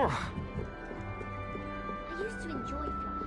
I used to enjoy flying.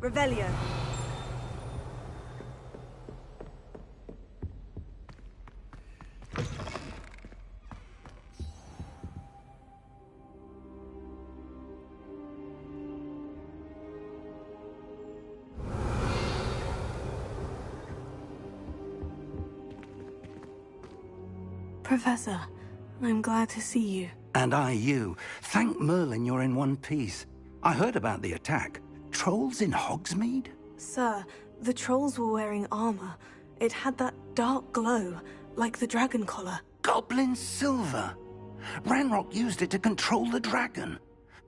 Revelio. Professor, I'm glad to see you. And I you. Thank Merlin you're in one piece. I heard about the attack. Trolls in Hogsmeade? Sir, the trolls were wearing armor. It had that dark glow, like the dragon collar. Goblin silver! Ranrock used it to control the dragon.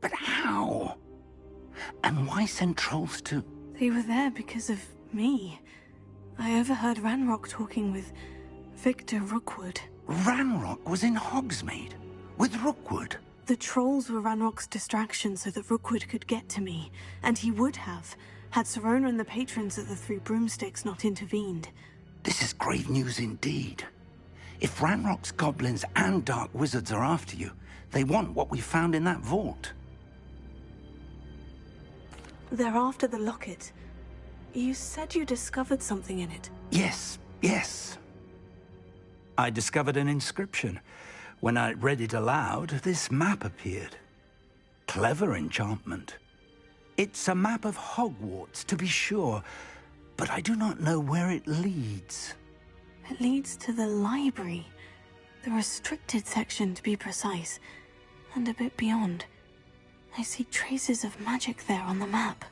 But how? And why send trolls to... They were there because of me. I overheard Ranrock talking with Victor Rookwood. Ranrock was in Hogsmeade? With Rookwood? The trolls were Ranrock's distraction so that Rookwood could get to me, and he would have, had Sirona and the patrons of the Three Broomsticks not intervened. This is grave news indeed. If Ranrock's goblins and dark wizards are after you, they want what we found in that vault. They're after the locket. You said you discovered something in it. Yes. I discovered an inscription. When I read it aloud, this map appeared. Clever enchantment. It's a map of Hogwarts, to be sure, but I do not know where it leads. It leads to the library. The restricted section, to be precise, and a bit beyond. I see traces of magic there on the map.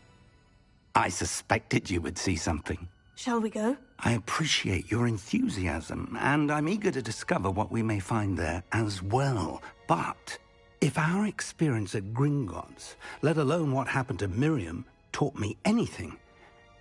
I suspected you would see something. Shall we go? I appreciate your enthusiasm, and I'm eager to discover what we may find there as well. But if our experience at Gringotts, let alone what happened to Miriam, taught me anything,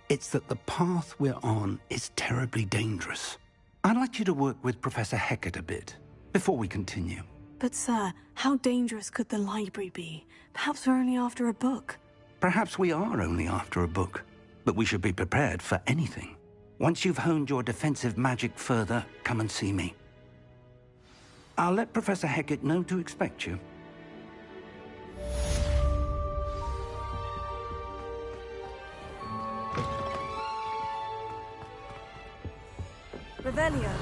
it's that the path we're on is terribly dangerous. I'd like you to work with Professor Hecat a bit, before we continue. But sir, how dangerous could the library be? Perhaps we're only after a book. Perhaps we are only after a book, but we should be prepared for anything. Once you've honed your defensive magic further, come and see me. I'll let Professor Hecat know to expect you. Revelio.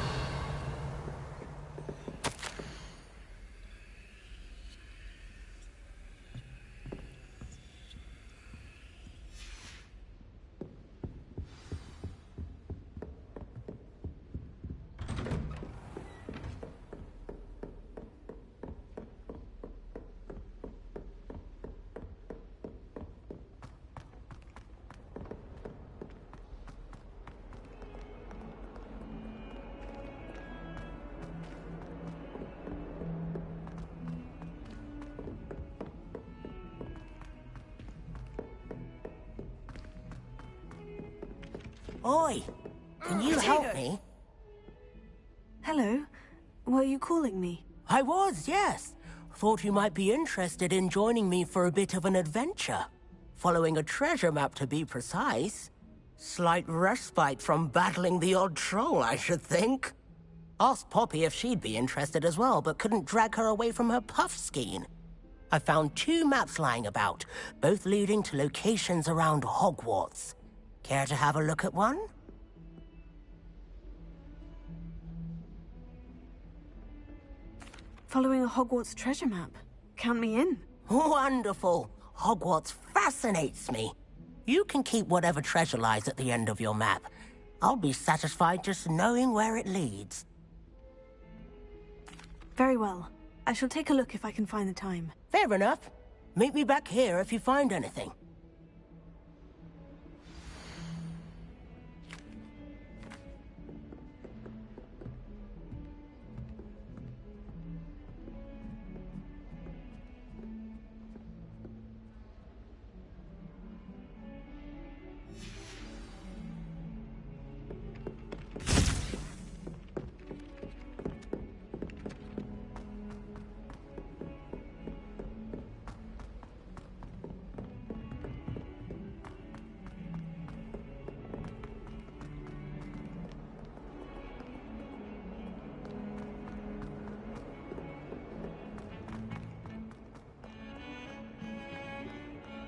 Oi! Can you help me? Hello? Were you calling me? I was, yes. Thought you might be interested in joining me for a bit of an adventure. Following a treasure map, to be precise. Slight respite from battling the odd troll, I should think. Asked Poppy if she'd be interested as well, but couldn't drag her away from her puff skein. I found 2 maps lying about, both leading to locations around Hogwarts. Care to have a look at one? Following a Hogwarts treasure map. Count me in. Wonderful. Hogwarts fascinates me. You can keep whatever treasure lies at the end of your map. I'll be satisfied just knowing where it leads. Very well. I shall take a look if I can find the time. Fair enough. Meet me back here if you find anything.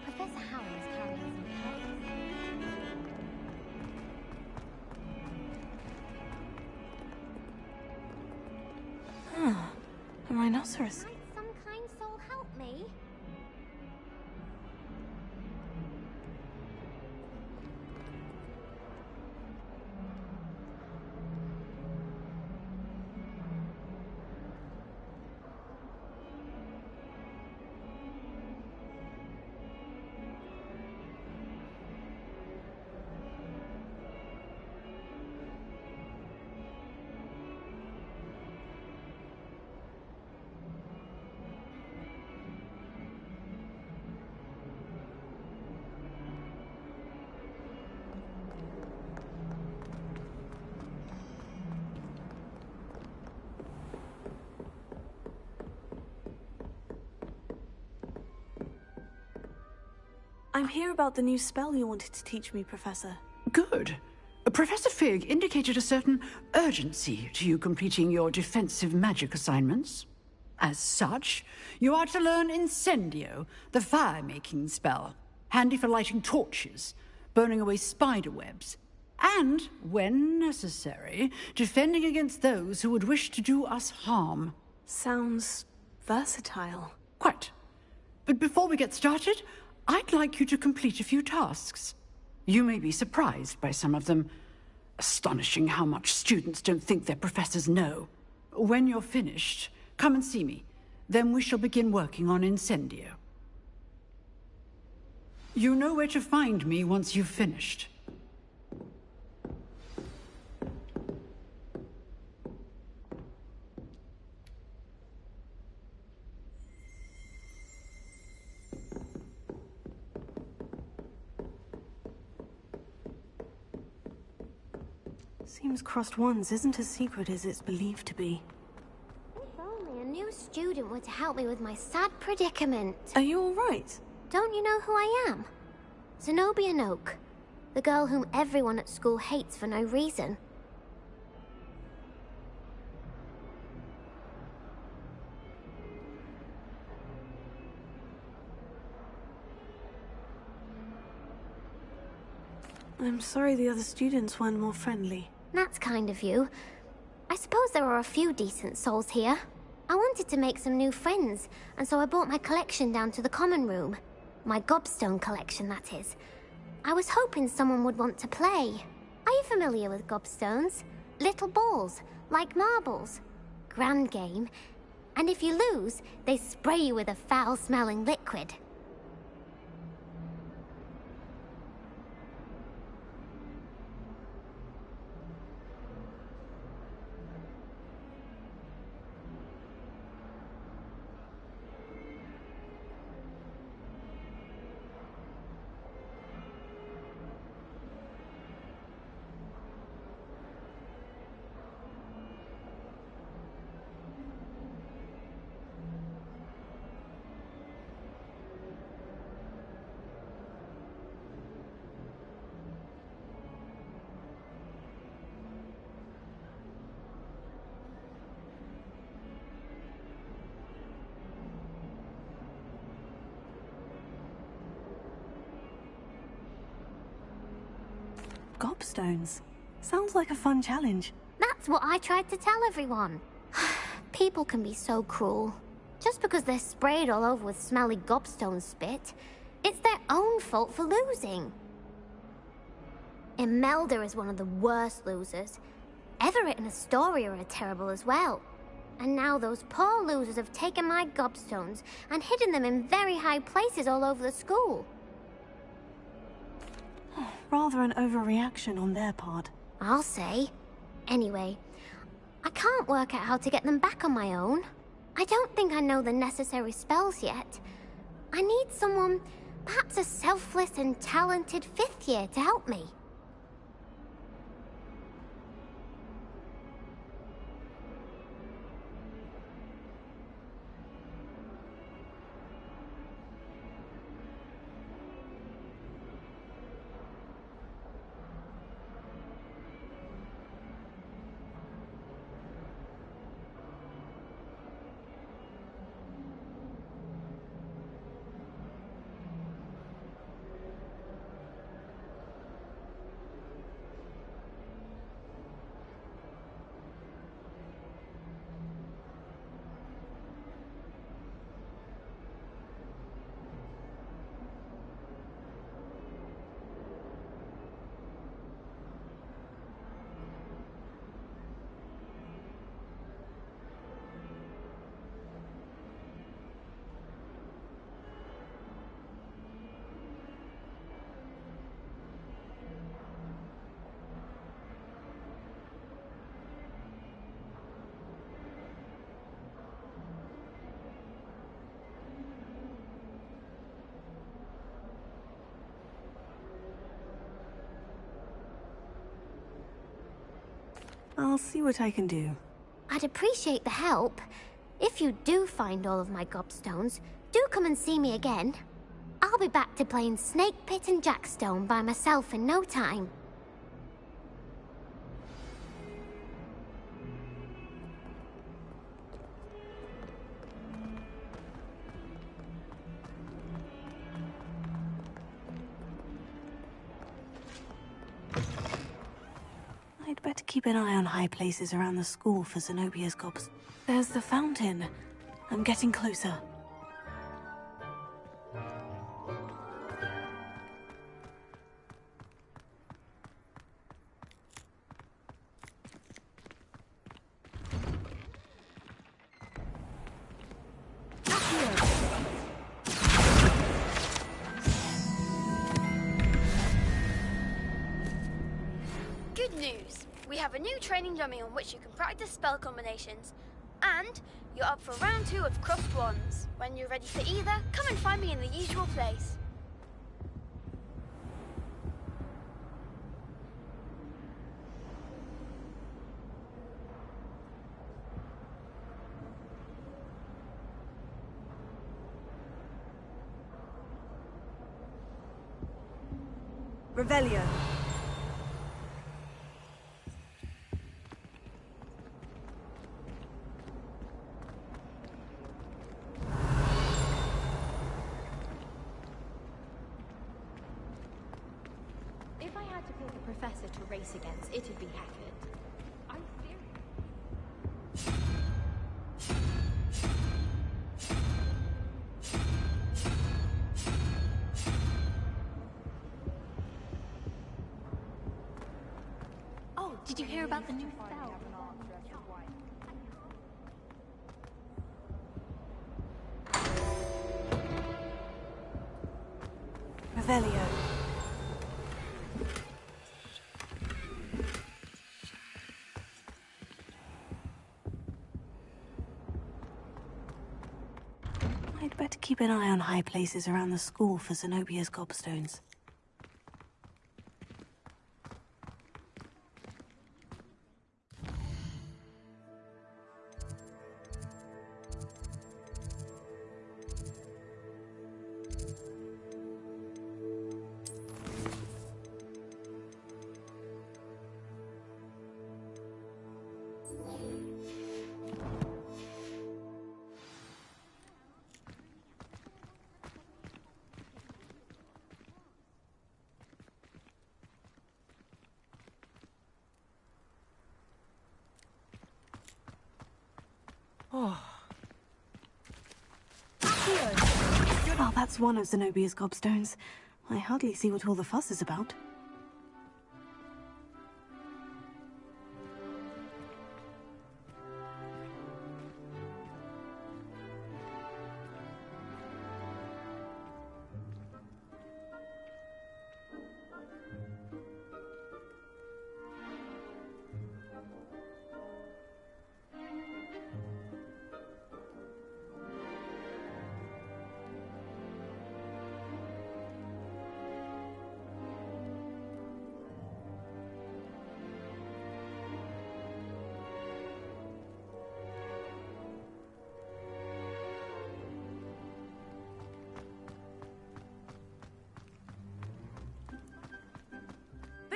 Professor Howard is carrying some pellets. A rhinoceros. Might some kind soul help me? I'm here about the new spell you wanted to teach me, Professor. Good. Professor Fig indicated a certain urgency to you completing your defensive magic assignments. As such, you are to learn Incendio, the fire-making spell, handy for lighting torches, burning away spider webs, and, when necessary, defending against those who would wish to do us harm. Sounds versatile. Quite. But before we get started, I'd like you to complete a few tasks. You may be surprised by some of them. Astonishing how much students don't think their professors know. When you're finished, come and see me. Then we shall begin working on Incendio. You know where to find me once you've finished. Seems crossed wands isn't as secret as it's believed to be. If only a new student were to help me with my sad predicament. Are you all right? Don't you know who I am? Zenobia Noak, the girl whom everyone at school hates for no reason. I'm sorry the other students weren't more friendly. That's kind of you. I suppose there are a few decent souls here. I wanted to make some new friends, and so I brought my collection down to the common room. My gobstone collection, that is. I was hoping someone would want to play. Are you familiar with gobstones? Little balls, like marbles. Grand game. And if you lose, they spray you with a foul-smelling liquid. gobstones. Sounds like a fun challenge. That's what I tried to tell everyone. People can be so cruel. Just because they're sprayed all over with smelly gobstone spit, it's their own fault for losing. Imelda is one of the worst losers. Everett and Astoria are terrible as well. And now those poor losers have taken my gobstones and hidden them in very high places all over the school. Rather an overreaction on their part. I'll say. Anyway, I can't work out how to get them back on my own. I don't think I know the necessary spells yet. I need someone, perhaps a selfless and talented 5th year to help me. I'll see what I can do. I'd appreciate the help. If you do find all of my gobstones, do come and see me again. I'll be back to playing Snake Pit and Jackstone by myself in no time. I'd better keep an eye on high places around the school for Zenobia's gobs. There's the fountain. I'm getting closer. Good news! We have a new training dummy on which you can practice spell combinations. And you're up for round 2 of Crossed Wands. When you're ready for either, come and find me in the usual place. Revelio. If I had to pick a professor to race against, it'd be Hackett. I'm serious. Oh, did you hear about the new spell? Revelio. I'd better keep an eye on high places around the school for Zenobia's gobstones. Well, that's one of Zenobia's gobstones. I hardly see what all the fuss is about.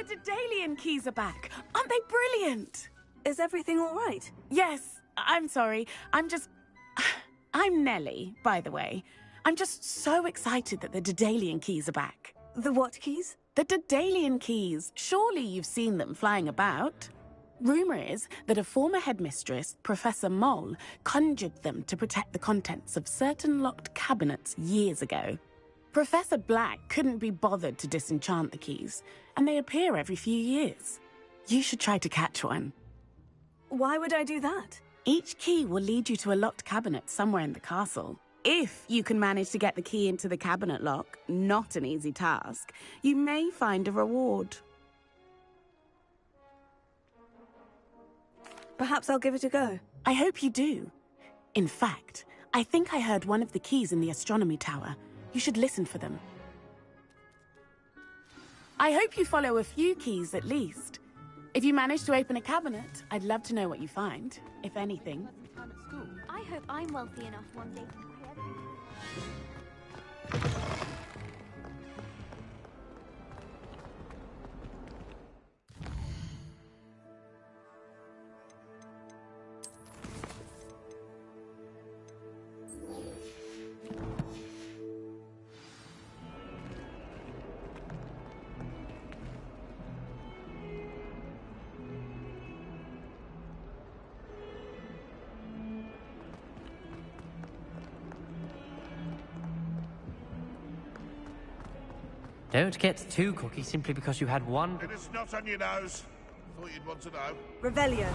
The Daedalian keys are back. Aren't they brilliant? Is everything all right? Yes, I'm sorry. I'm Nellie, by the way. I'm just so excited that the Daedalian keys are back. The what keys? The Daedalian keys. Surely you've seen them flying about. Rumour is that a former headmistress, Professor Mole, conjured them to protect the contents of certain locked cabinets years ago. Professor Black couldn't be bothered to disenchant the keys, and they appear every few years. You should try to catch one. Why would I do that? Each key will lead you to a locked cabinet somewhere in the castle. If you can manage to get the key into the cabinet lock, not an easy task, you may find a reward. Perhaps I'll give it a go. I hope you do. In fact, I think I heard one of the keys in the astronomy tower. You should listen for them. I hope you follow a few keys at least. If you manage to open a cabinet, I'd love to know what you find, if anything. I hope I'm wealthy enough one day to buy everything. Don't get too cocky simply because you had one. It is not on your nose. Thought you'd want to know. Revelio.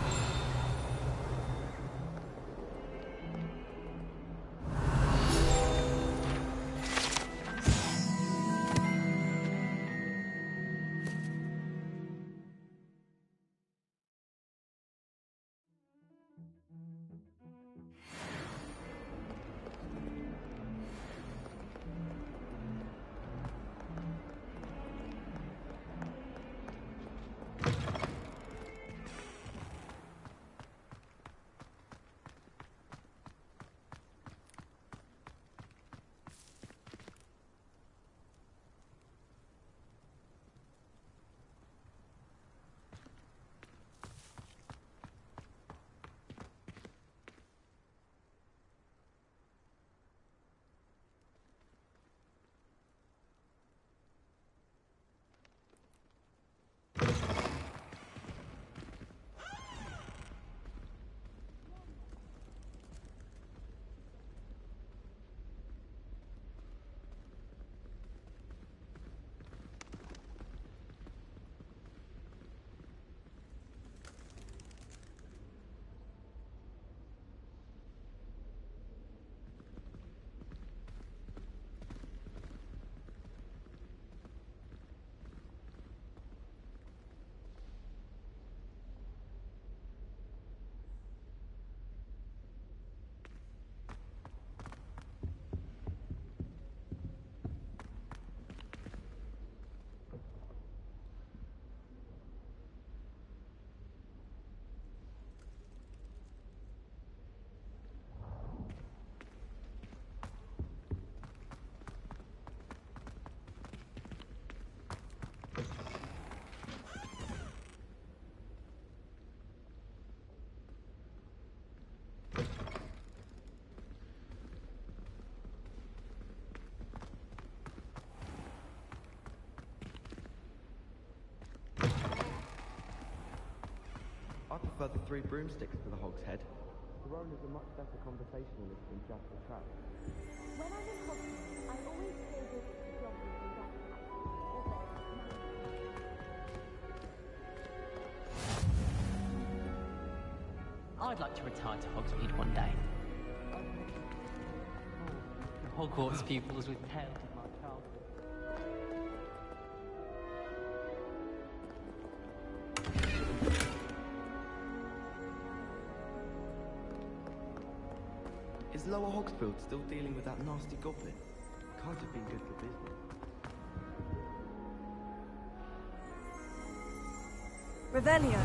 I prefer the 3 broomsticks to the Hog's Head. Throne is a much better conversationalist than just a trap. Well, I'd like to retire to Hogsmeade one day. Oh, Hogwarts pupils with tales of my childhood. Is Lower Hogsfield still dealing with that nasty goblin? Can't have been good for business. Revelio.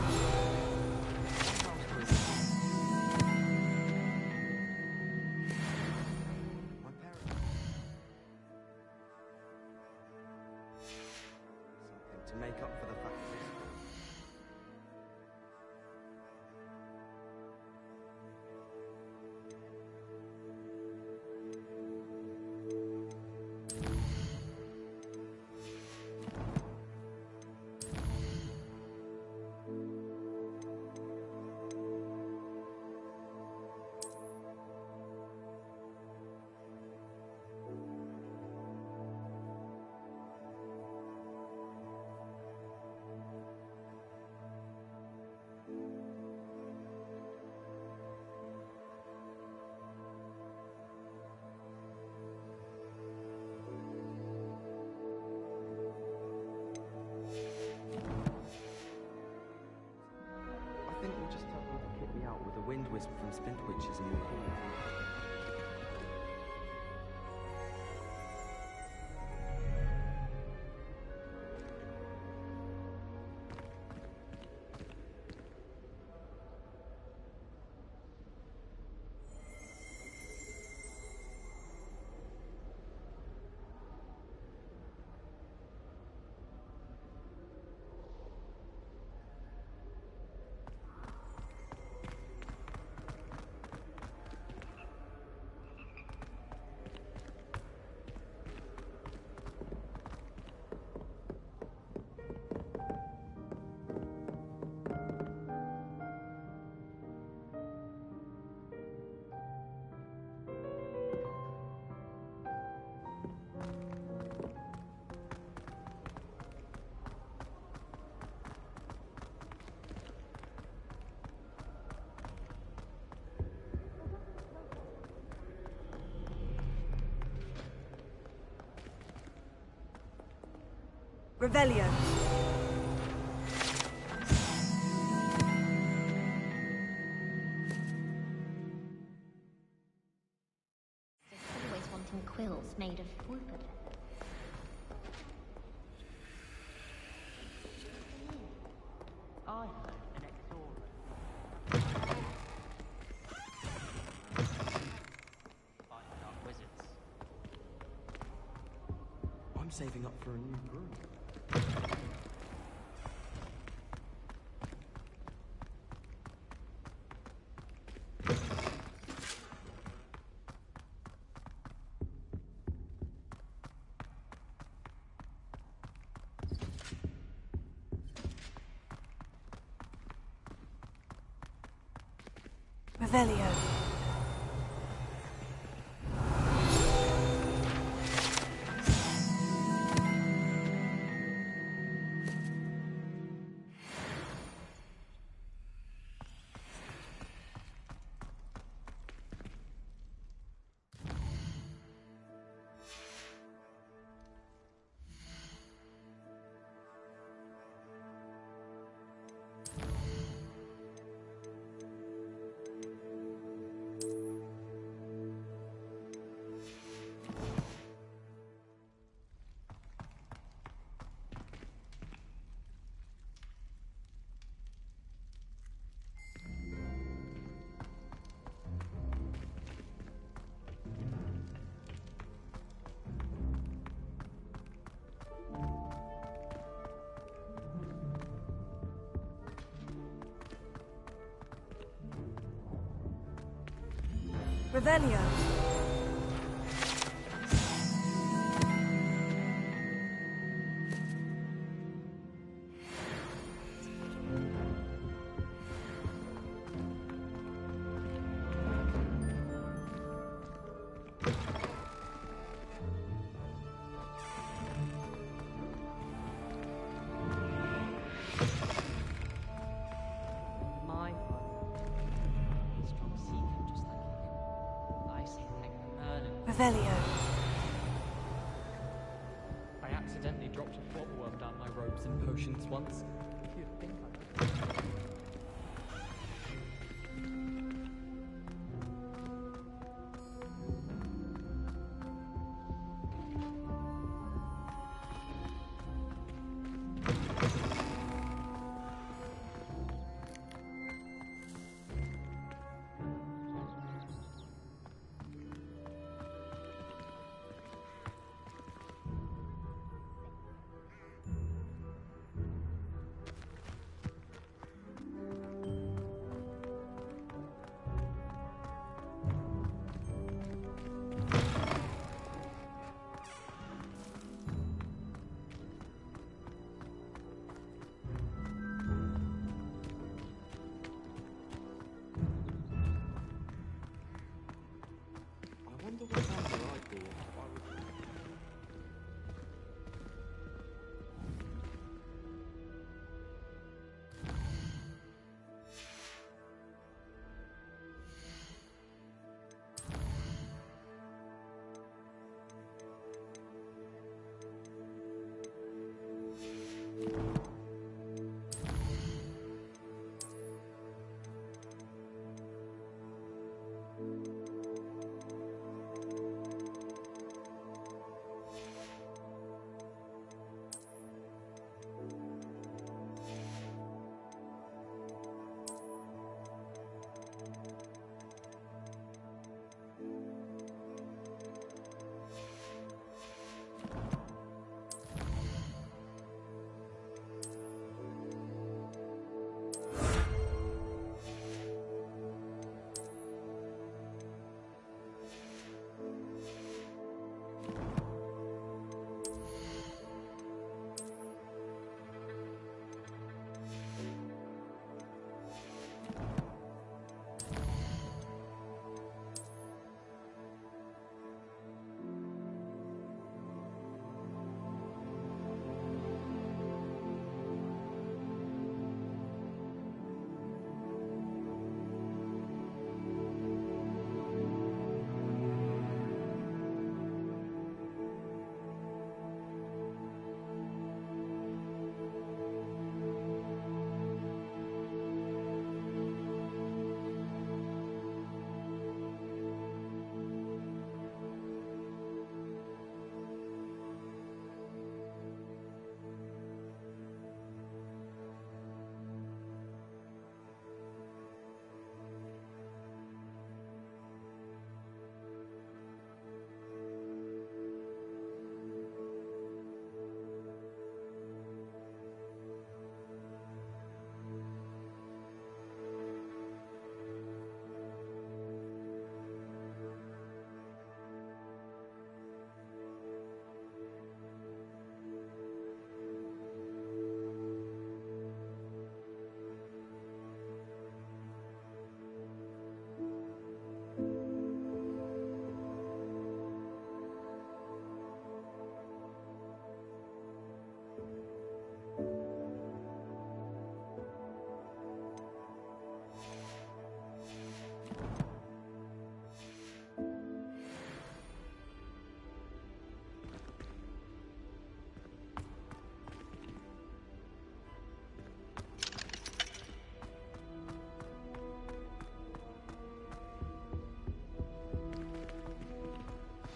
Something to make up for the fact that I think we'll just tell them to kick me out with a wind wisp from Spintwitches and we'll call it. Revelio. Always wanting quills made of whooped. I heard an exora. Find dark wizards. I'm saving up for a new broom. Revelio. Revelio. My fun. Revelio. I accidentally dropped a bottle down my robes and potions once. You'd think I... I wonder what answer I'd be if I was...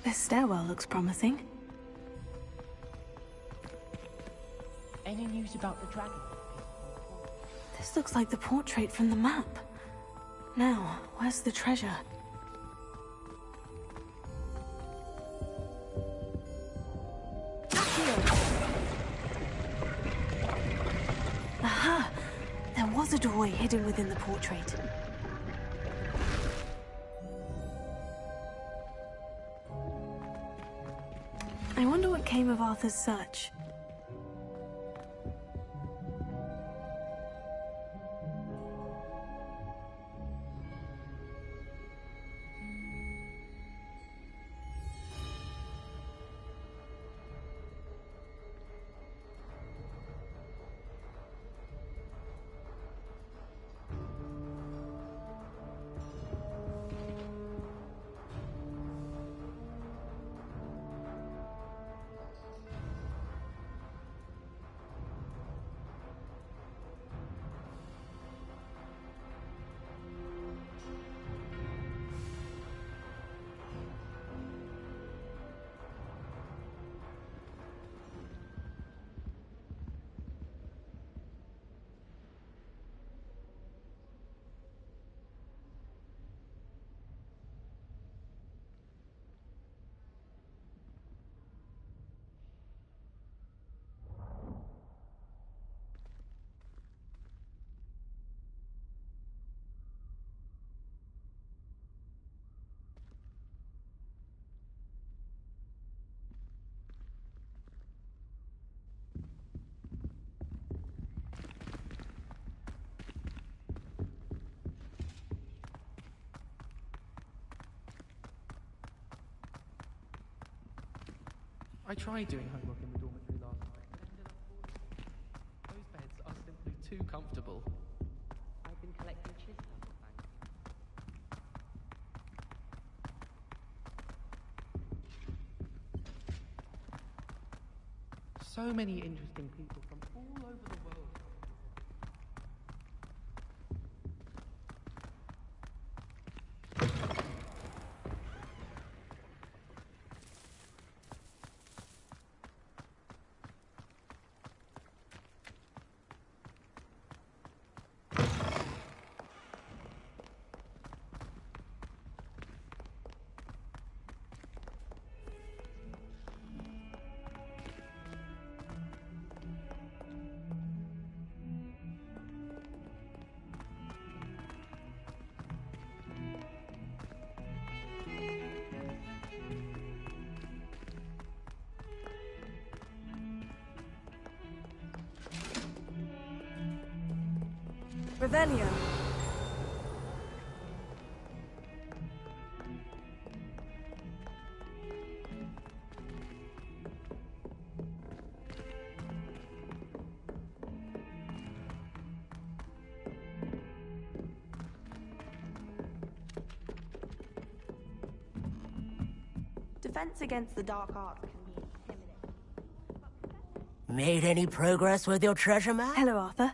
This stairwell looks promising. Any news about the dragon? This looks like the portrait from the map. Now, where's the treasure? Aha! There was a doorway hidden within the portrait. I wonder what came of Arthur's search. I tried doing homework in the dormitory last night, but ended up bored. Those beds are simply too comfortable. I've been collecting chisels, thanks. So many interesting people from all over the world. Revelio. Defense against the dark arts can be intimidating. Made any progress with your treasure map? Hello, Arthur.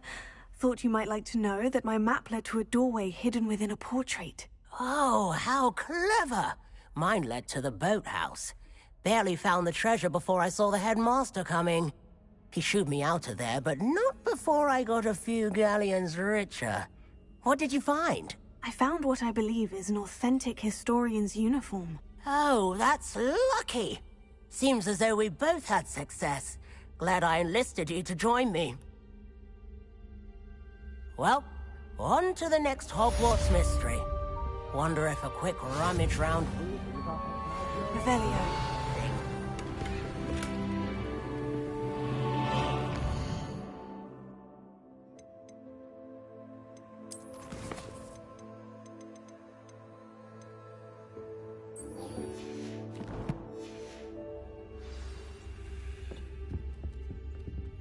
Thought you might like to know that my map led to a doorway hidden within a portrait. Oh, how clever! Mine led to the boathouse. Barely found the treasure before I saw the headmaster coming. He shooed me out of there, but not before I got a few galleons richer. What did you find? I found what I believe is an authentic historian's uniform. Oh, that's lucky. Seems as though we both had success. Glad I enlisted you to join me. Well, on to the next Hogwarts mystery. Wonder if a quick rummage round... Revelio.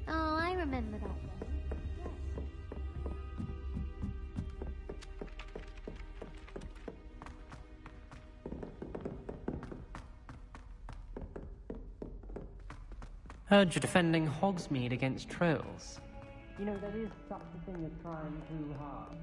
Oh, I remember that one. Heard you're defending Hogsmeade against trolls. You know, there is such a thing as trying too hard.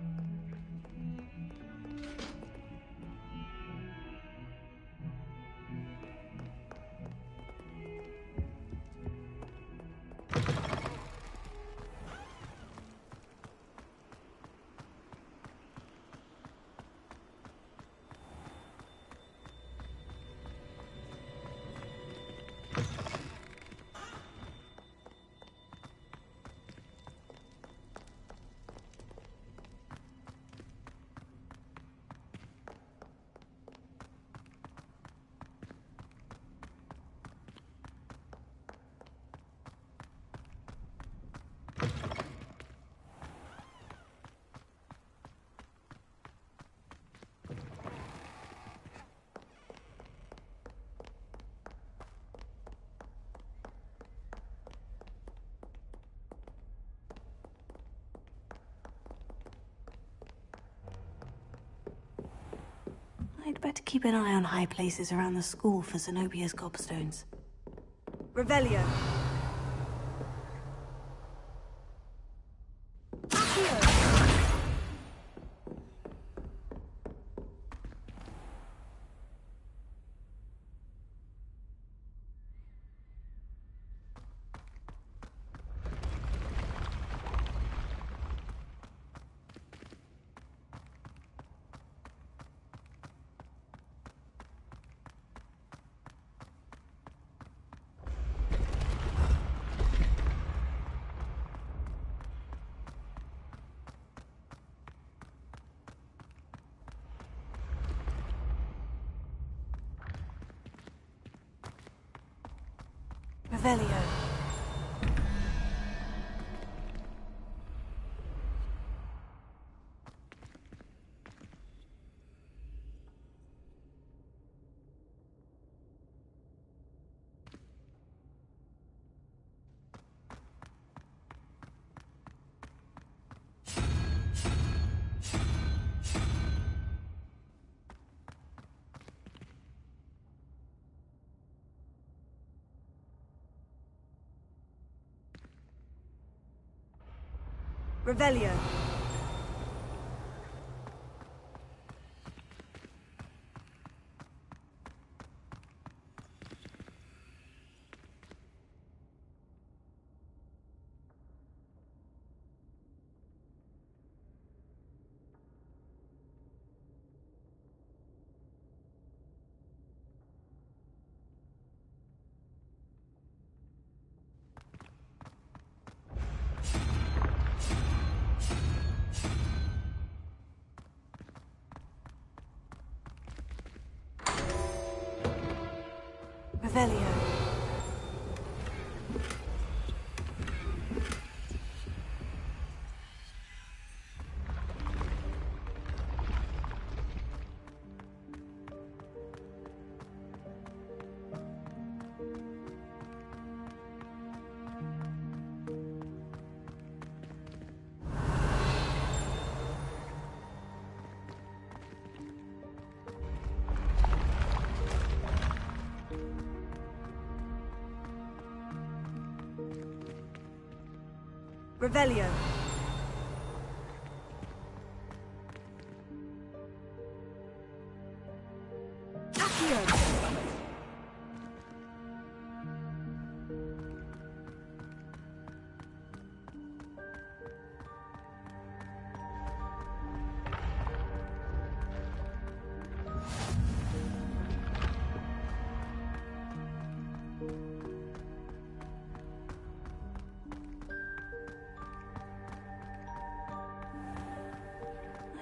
I'd better keep an eye on high places around the school for Zenobia's gobstones. Revelio. Revelio. Revelio. Revelio. Revelio.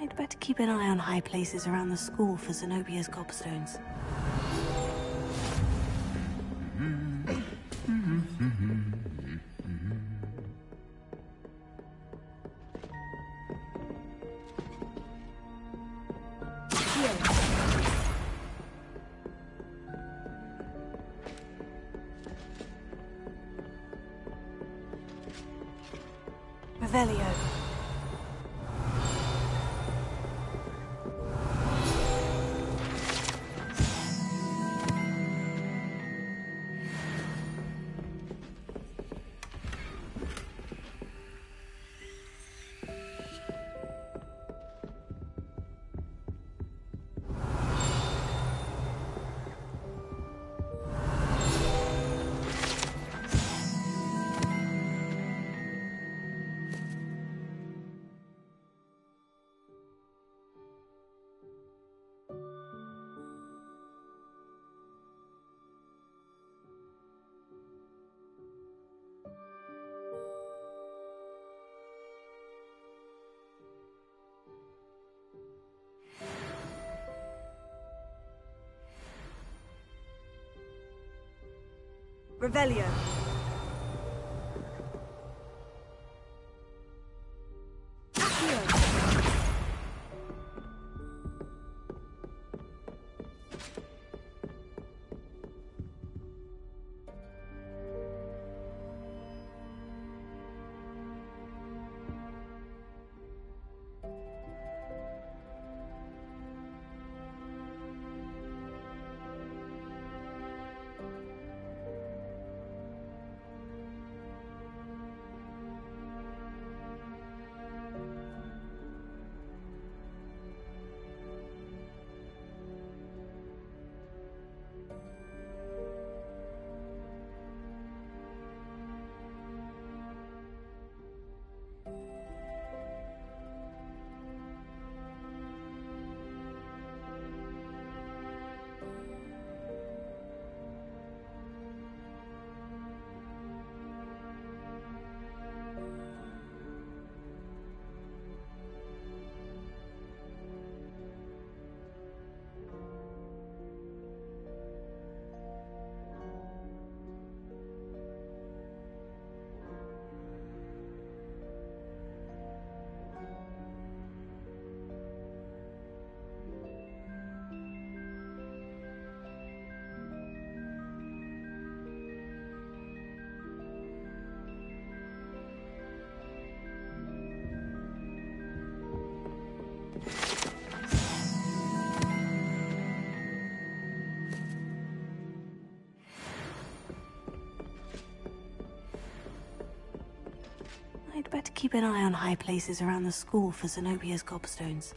I'd better keep an eye on high places around the school for Zenobia gobstones. Revelio. Revelio. I'd better keep an eye on high places around the school for Zenobia's gobstones.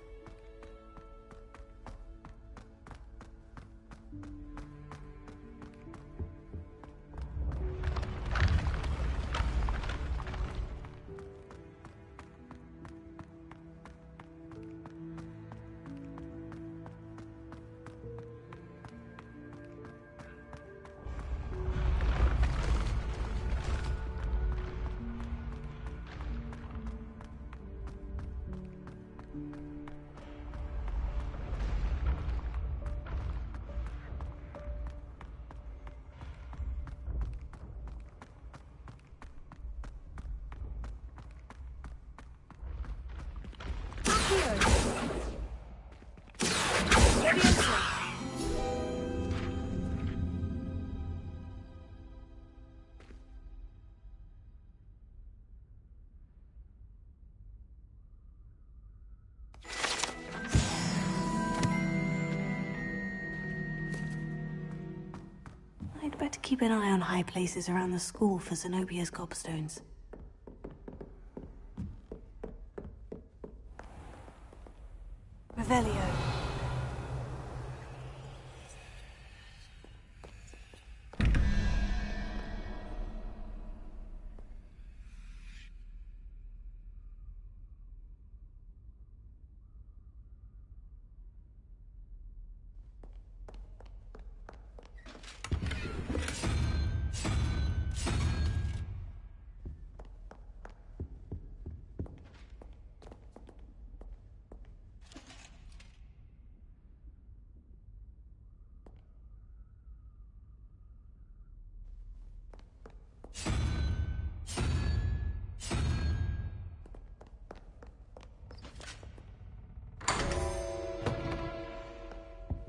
I'd better keep an eye on high places around the school for Zenobia's gobstones. Revelio.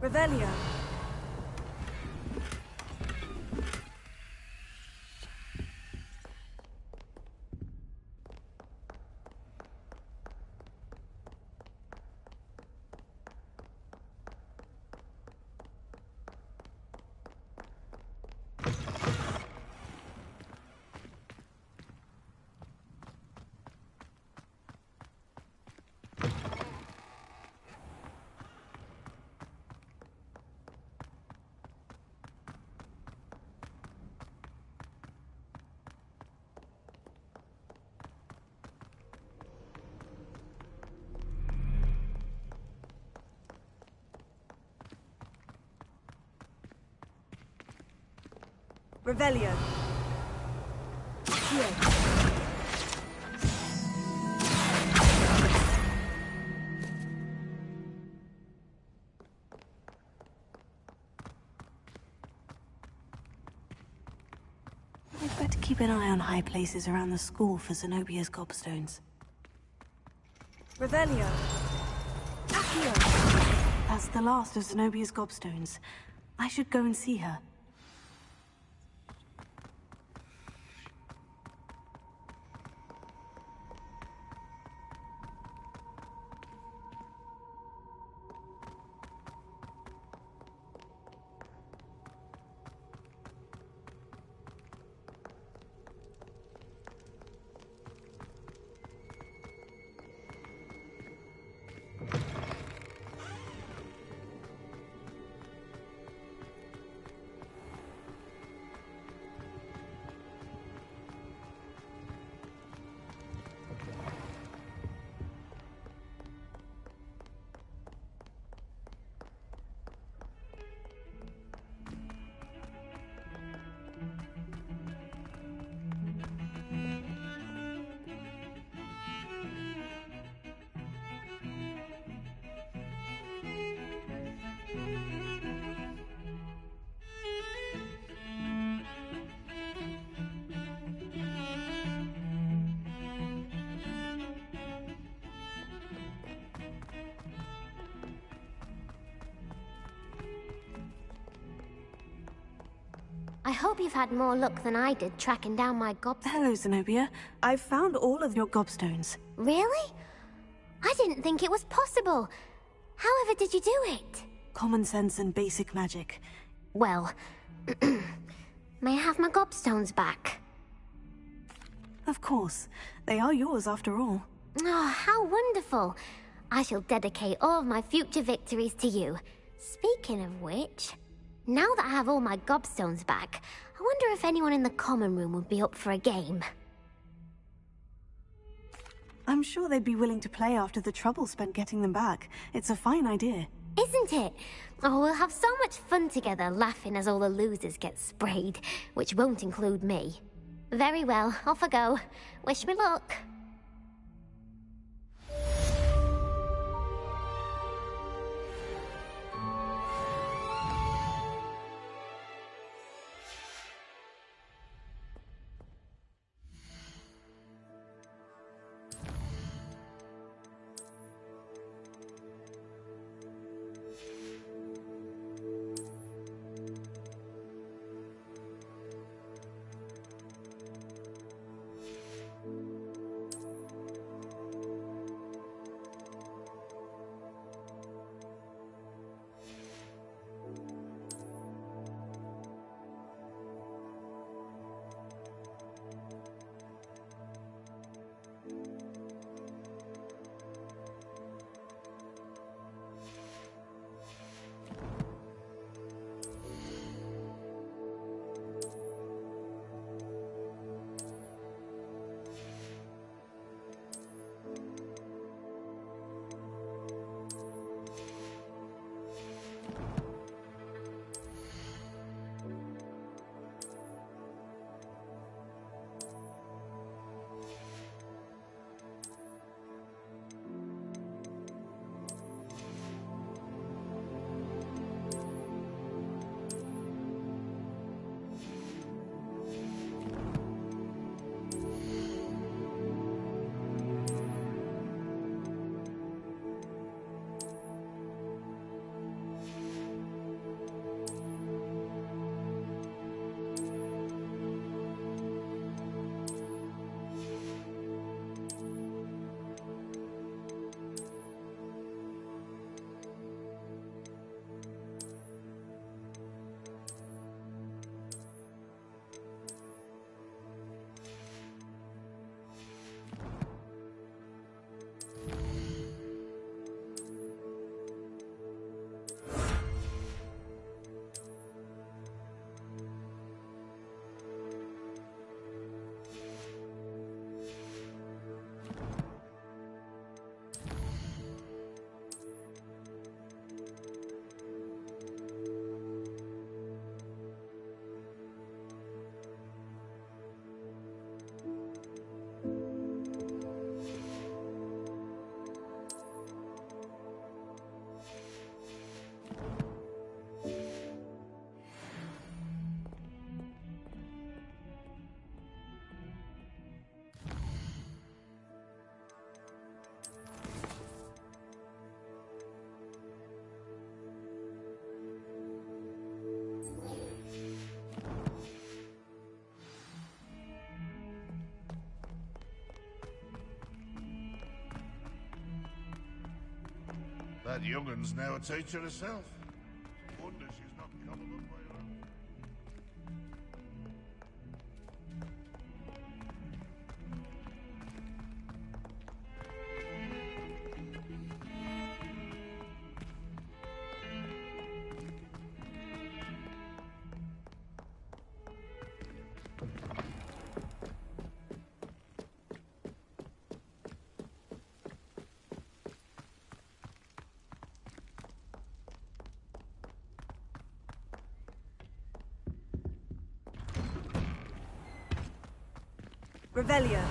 Revelio. Revelio. I'd better keep an eye on high places around the school for Zenobia's gobstones. Revelio. That's the last of Zenobia's gobstones. I should go and see her. I hope you've had more luck than I did tracking down my Hello, Zenobia. I've found all of your gobstones. Really? I didn't think it was possible. However did you do it? Common sense and basic magic. Well, may I have my gobstones back? Of course. They are yours after all. Oh, how wonderful. I shall dedicate all of my future victories to you. Speaking of which, now that I have all my gobstones back, I wonder if anyone in the common room would be up for a game. I'm sure they'd be willing to play after the trouble spent getting them back. It's a fine idea. Isn't it? Oh, we'll have so much fun together, laughing as all the losers get sprayed, which won't include me. Very well, off I go. Wish me luck. That young'un's now a teacher herself. Wonder she's not coming up by her own. Revelio.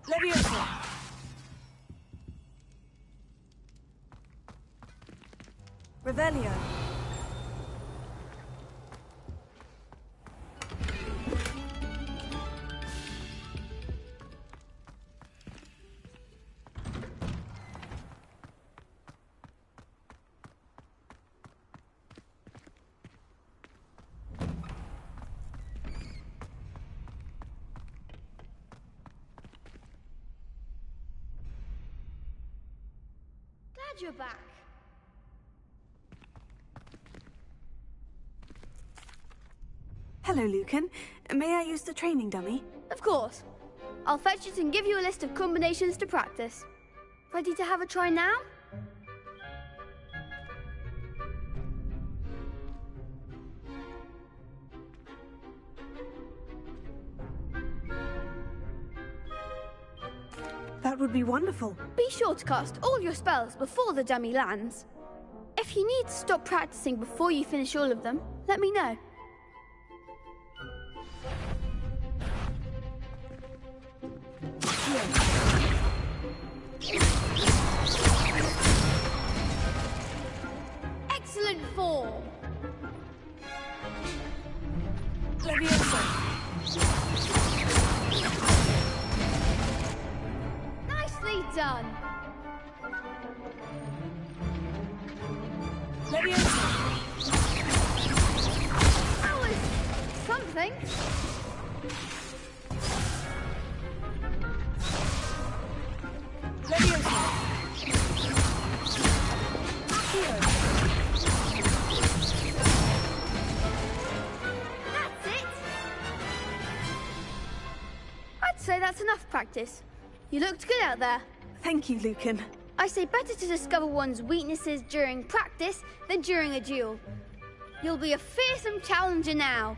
Leviosa. Revelio. Glad you're back. Hello, Lucan. May I use the training dummy? Of course. I'll fetch it and give you a list of combinations to practice. Ready to have a try now? That would be wonderful. Be sure to cast all your spells before the dummy lands. If you need to stop practicing before you finish all of them, let me know. Excellent form. Leviosa. Nicely done. Leviosa. That was something. Leviosa. That's it. I'd say that's enough practice. You looked good out there. Thank you, Lucan. I say better to discover one's weaknesses during practice than during a duel. You'll be a fearsome challenger now.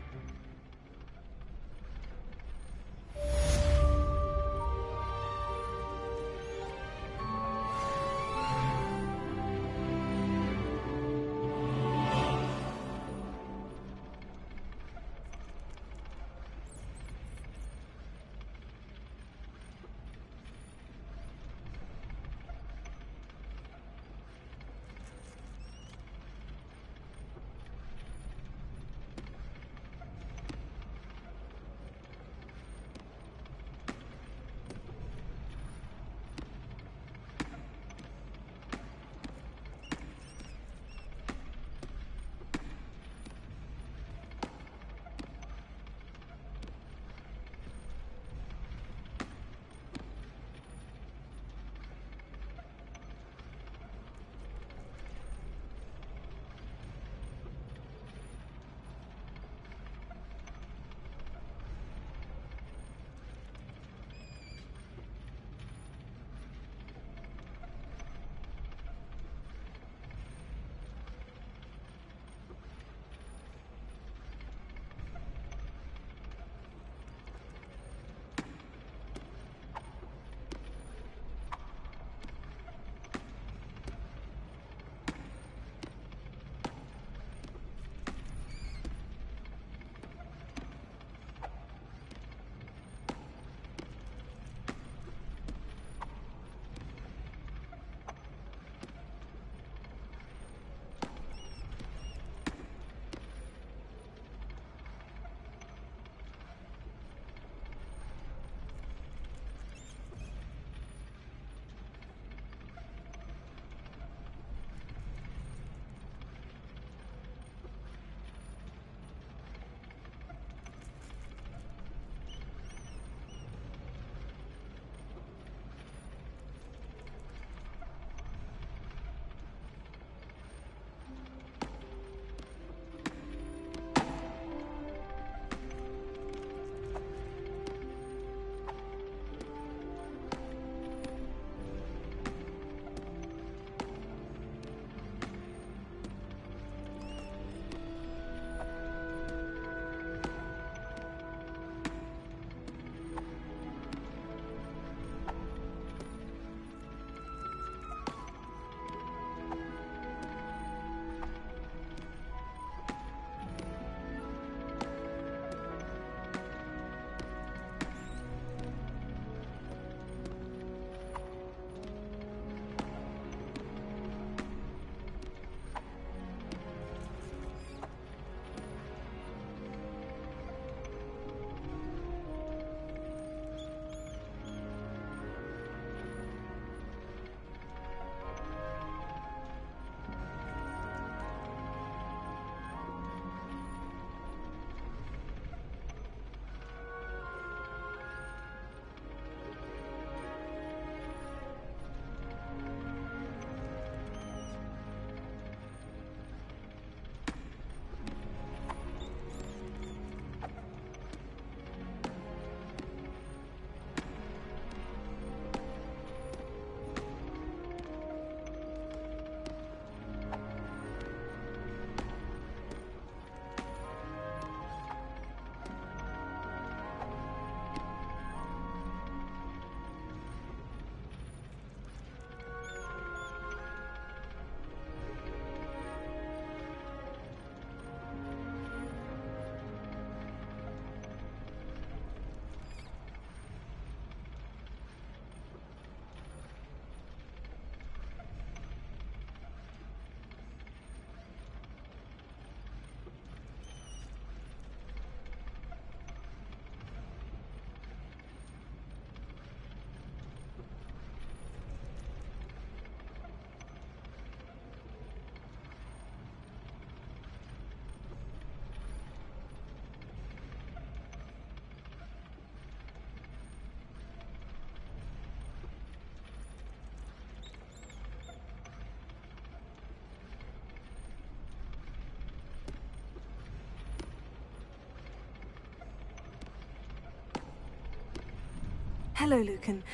Hello, Lucan.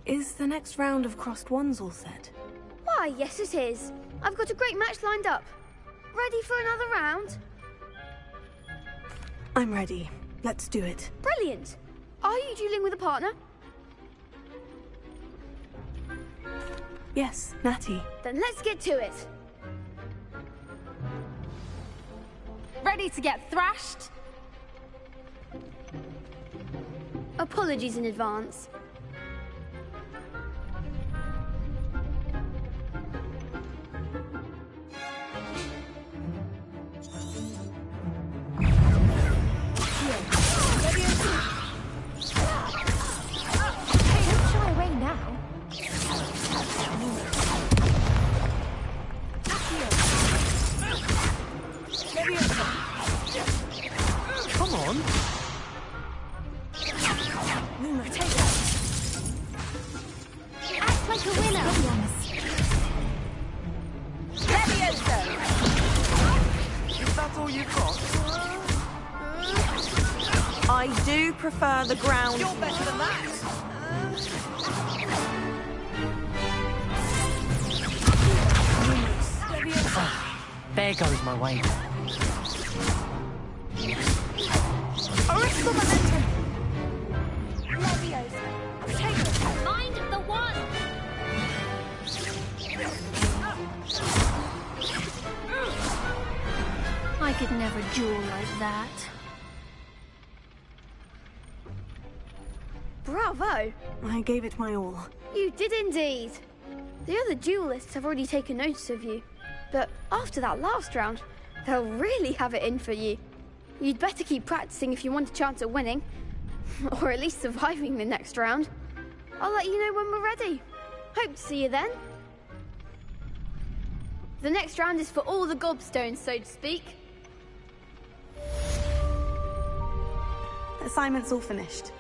Is the next round of crossed wands all set? Why, yes it is. I've got a great match lined up. Ready for another round? I'm ready. Let's do it. Brilliant. Are you dueling with a partner? Yes, Natty. Then let's get to it. Ready to get thrashed? Apologies in advance. Come on. Act like a winner. Is that all you've got? I do prefer the ground. You're better than that. There goes my way. Original momentum. Leviosa. Potato. Mind the one. I could never duel like that. Bravo. I gave it my all. You did indeed. The other duelists have already taken notice of you. But after that last round, they'll really have it in for you. You'd better keep practicing if you want a chance at winning. Or at least surviving the next round. I'll let you know when we're ready. Hope to see you then. The next round is for all the gobstones, so to speak. Assignment's all finished.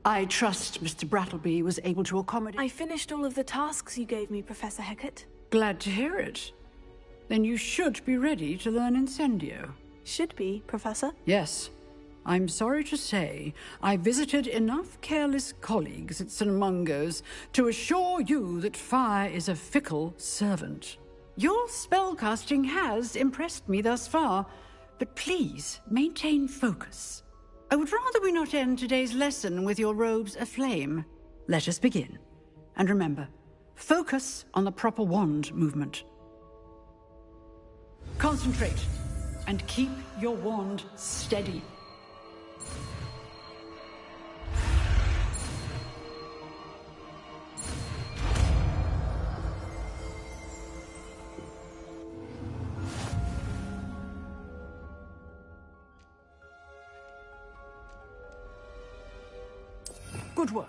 I trust Mr. Brattleby was able to accommodate... I finished all of the tasks you gave me, Professor 𝚻𝚜𝚝. Glad to hear it. Then you should be ready to learn Incendio. Should be, Professor? Yes. I'm sorry to say, I visited enough careless colleagues at St. Mungo's to assure you that fire is a fickle servant. Your spellcasting has impressed me thus far, but please maintain focus. I would rather we not end today's lesson with your robes aflame. Let us begin. And remember, focus on the proper wand movement. Concentrate, and keep your wand steady. Good work.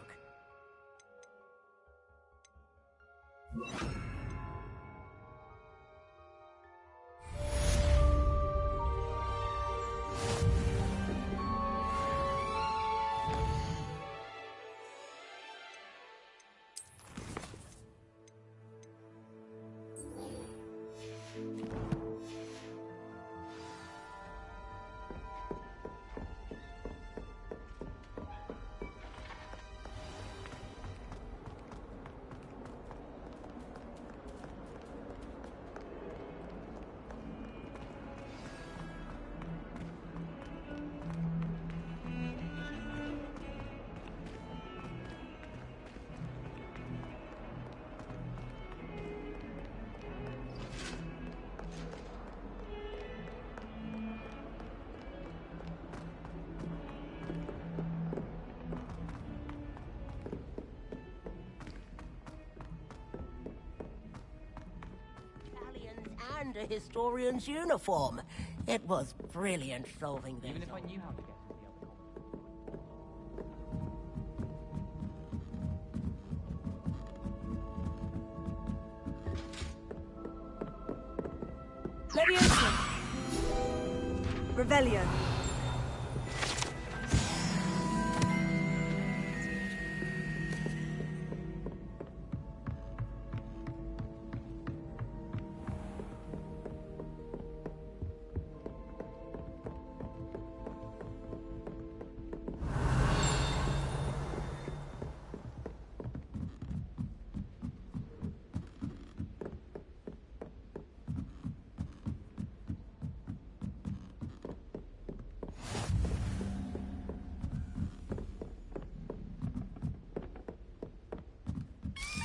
and a historian's uniform. It was brilliant solving this. Even if I knew how to get to the other Leviosa. Revelio.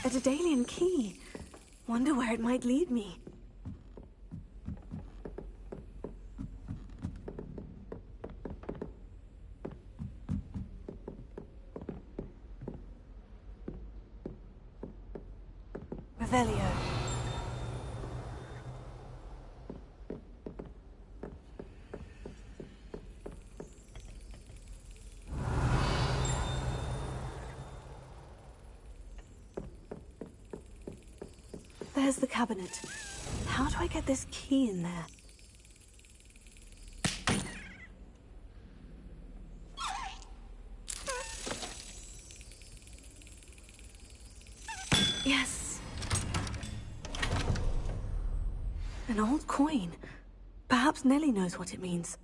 A Daedalian key. Wonder where it might lead me. Revelio. There's the cabinet. How do I get this key in there? Yes. An old coin. Perhaps Nellie knows what it means.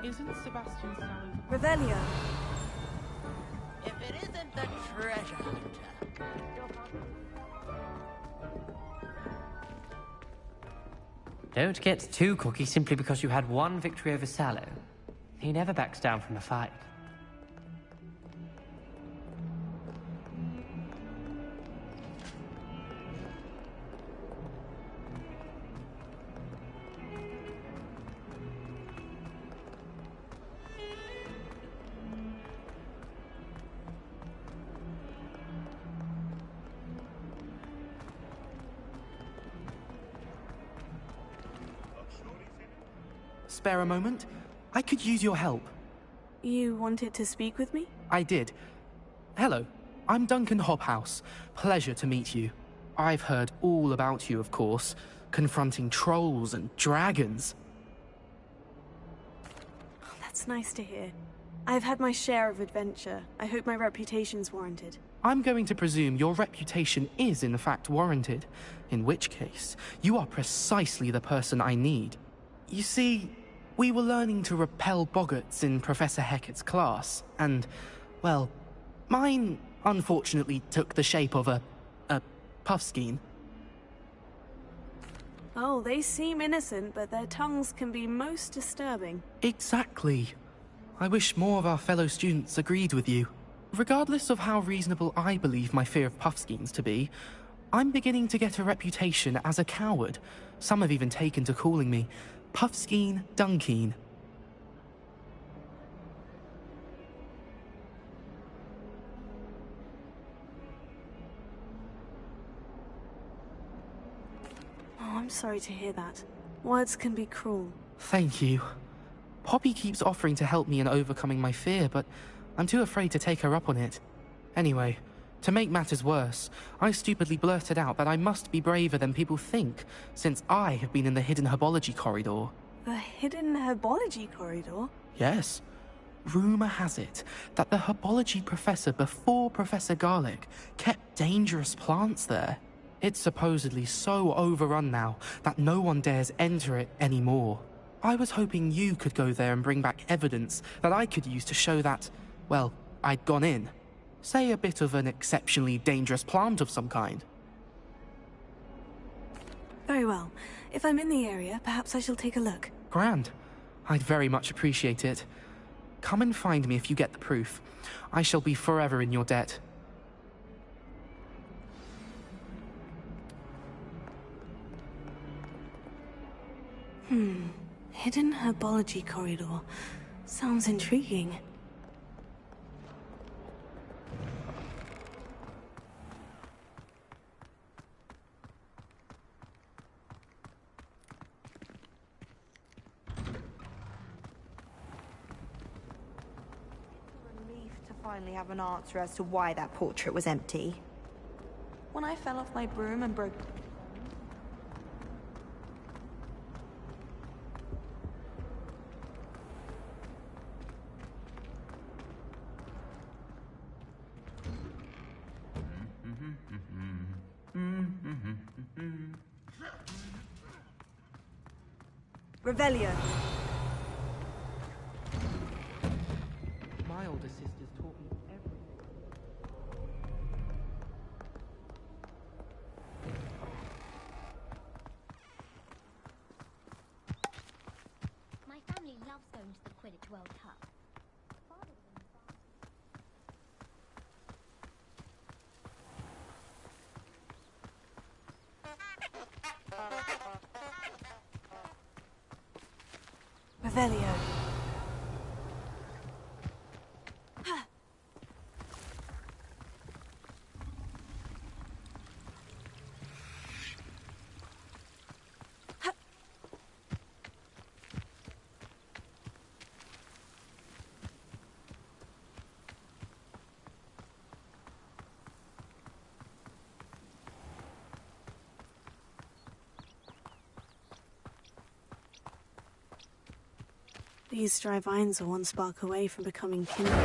Isn't Sebastian Sallow... Revelio. If it isn't the treasure hunter. Don't get too cocky simply because you had one victory over Sallow. He never backs down from a fight. Spare a moment? I could use your help. You wanted to speak with me? I did. Hello, I'm Duncan Hobhouse. Pleasure to meet you. I've heard all about you, of course, confronting trolls and dragons. That's nice to hear. I've had my share of adventure. I hope my reputation's warranted. I'm going to presume your reputation is in fact warranted, in which case, you are precisely the person I need. You see, we were learning to repel boggarts in Professor Hecat's class, and, well, mine unfortunately took the shape of a puffskein. Oh, they seem innocent, but their tongues can be most disturbing. Exactly. I wish more of our fellow students agreed with you. Regardless of how reasonable I believe my fear of puffskeins to be, I'm beginning to get a reputation as a coward. Some have even taken to calling me Puffskein Dunkeen. Oh, I'm sorry to hear that. Words can be cruel. Thank you. Poppy keeps offering to help me in overcoming my fear, but I'm too afraid to take her up on it. Anyway, to make matters worse, I stupidly blurted out that I must be braver than people think, since I have been in the hidden herbology corridor. The hidden herbology corridor? Yes. Rumour has it that the herbology professor before Professor Garlic kept dangerous plants there. It's supposedly so overrun now that no one dares enter it anymore. I was hoping you could go there and bring back evidence that I could use to show that, well, I'd gone in. Say a bit of an exceptionally dangerous plant of some kind. Very well. If I'm in the area, perhaps I shall take a look. Grand. I'd very much appreciate it. Come and find me if you get the proof. I shall be forever in your debt. Hidden herbology corridor. Sounds intriguing. Relief to finally have an answer as to why that portrait was empty. When I fell off my broom and broke... Revelio. My older sisters taught me everything. My family loves going to the Quidditch World Cup. Revelio. These dry vines are one spark away from becoming kindled.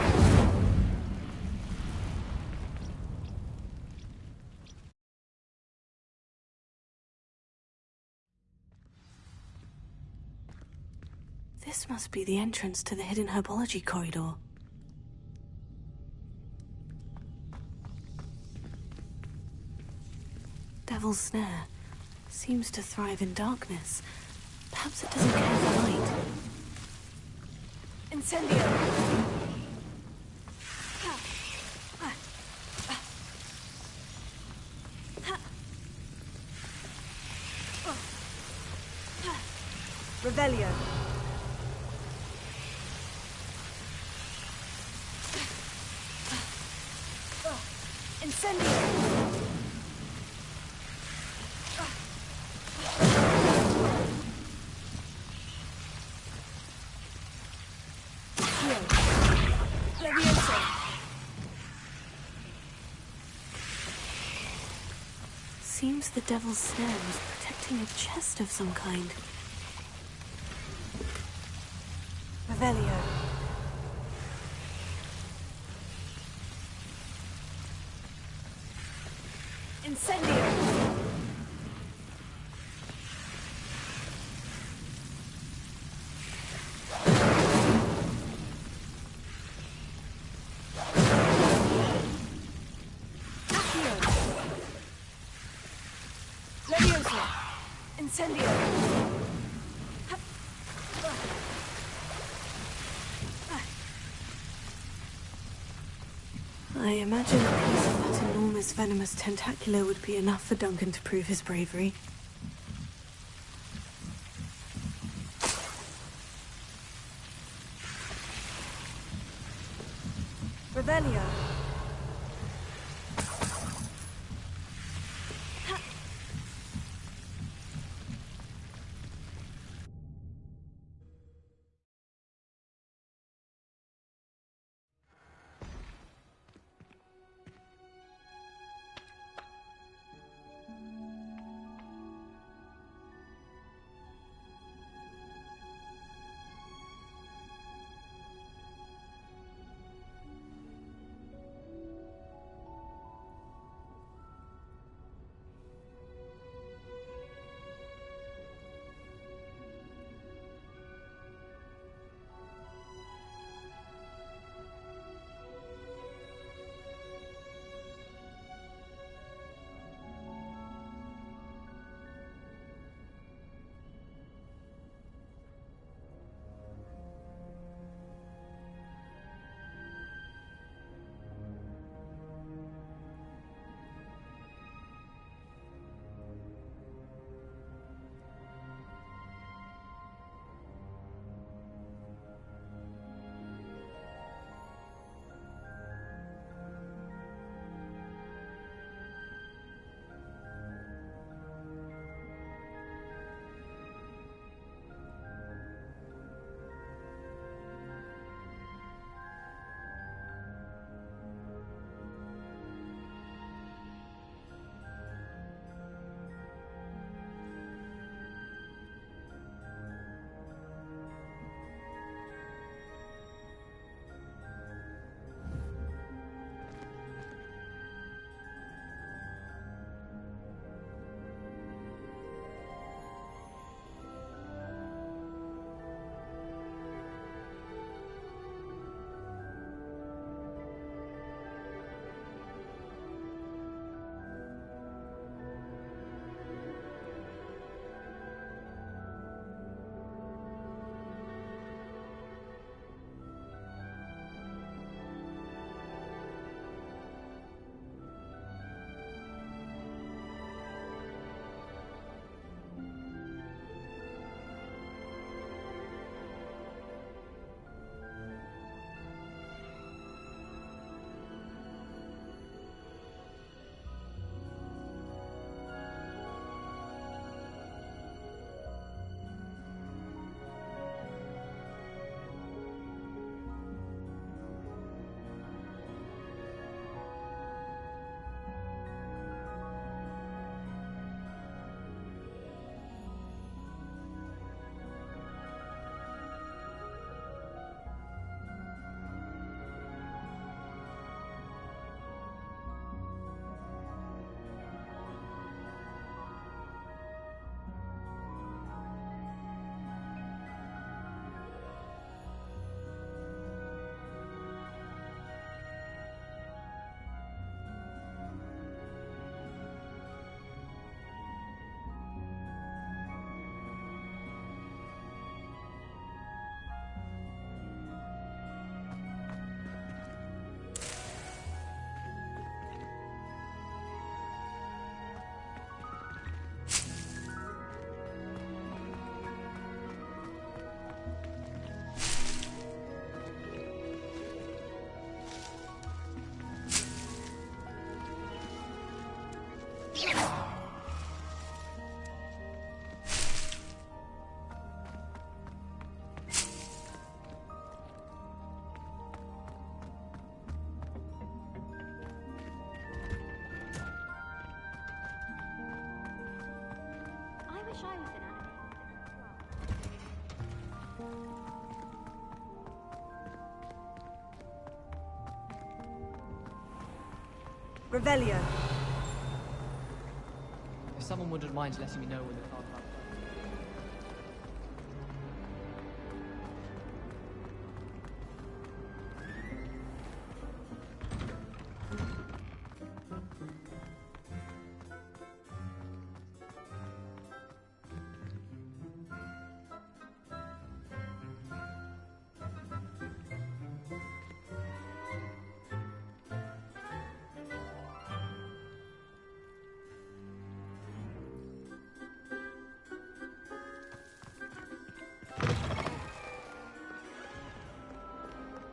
This must be the entrance to the hidden herbology corridor. Devil's Snare seems to thrive in darkness. Perhaps it doesn't care for light. Incendio! Revelio. Incendio! Seems the Devil's Snare was protecting a chest of some kind. Revelio. Incendio! I imagine a piece of that enormous venomous tentacular would be enough for Duncan to prove his bravery. Revelio. wish I was an Revelio. If someone wouldn't mind letting me know when the card runs.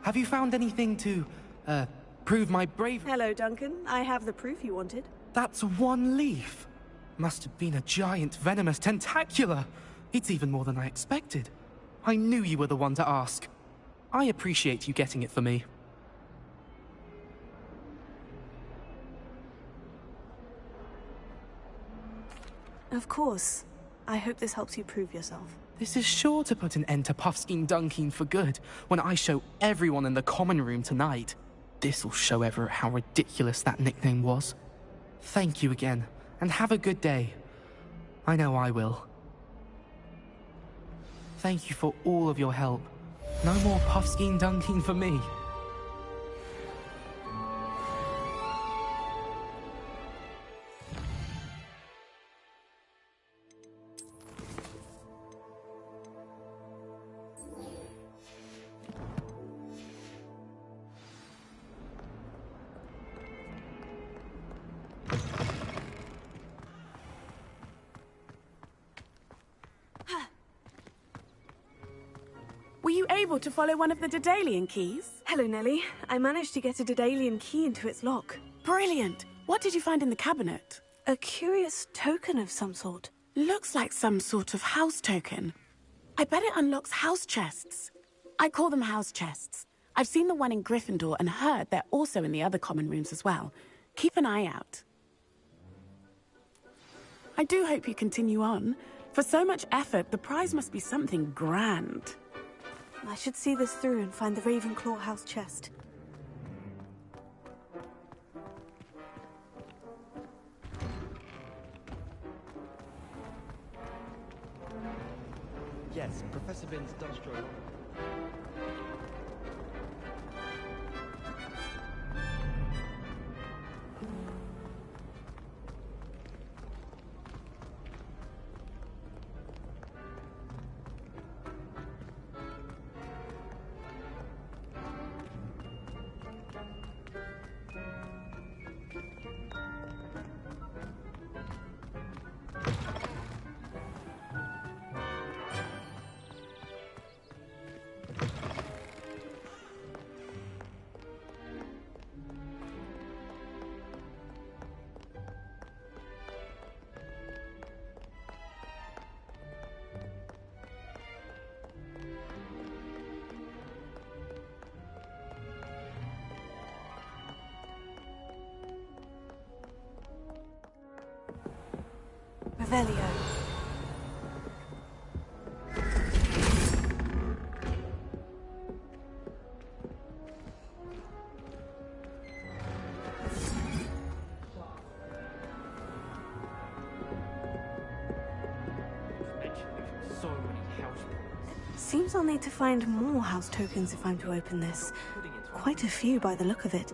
Have you found anything to, prove my bravery? Hello, Duncan. I have the proof you wanted. That's one leaf. Must have been a giant venomous tentacula. It's even more than I expected. I knew you were the one to ask. I appreciate you getting it for me. Of course. I hope this helps you prove yourself. This is sure to put an end to Puffskein Dunkin for good when I show everyone in the common room tonight. This'll show Everett how ridiculous that nickname was. Thank you again, and have a good day. I know I will. Thank you for all of your help. No more Puffskein Dunkin for me. Were you able to follow one of the Daedalian keys? Hello, Nellie. I managed to get a Daedalian key into its lock. Brilliant! What did you find in the cabinet? A curious token of some sort. Looks like some sort of house token. I bet it unlocks house chests. I call them house chests. I've seen the one in Gryffindor and heard they're also in the other common rooms as well. Keep an eye out. I do hope you continue on. For so much effort, the prize must be something grand. I should see this through and find the Ravenclaw house chest. Yes, Professor Binns does join. Revelio. Seems I'll need to find more house tokens if I'm to open this. Quite a few by the look of it.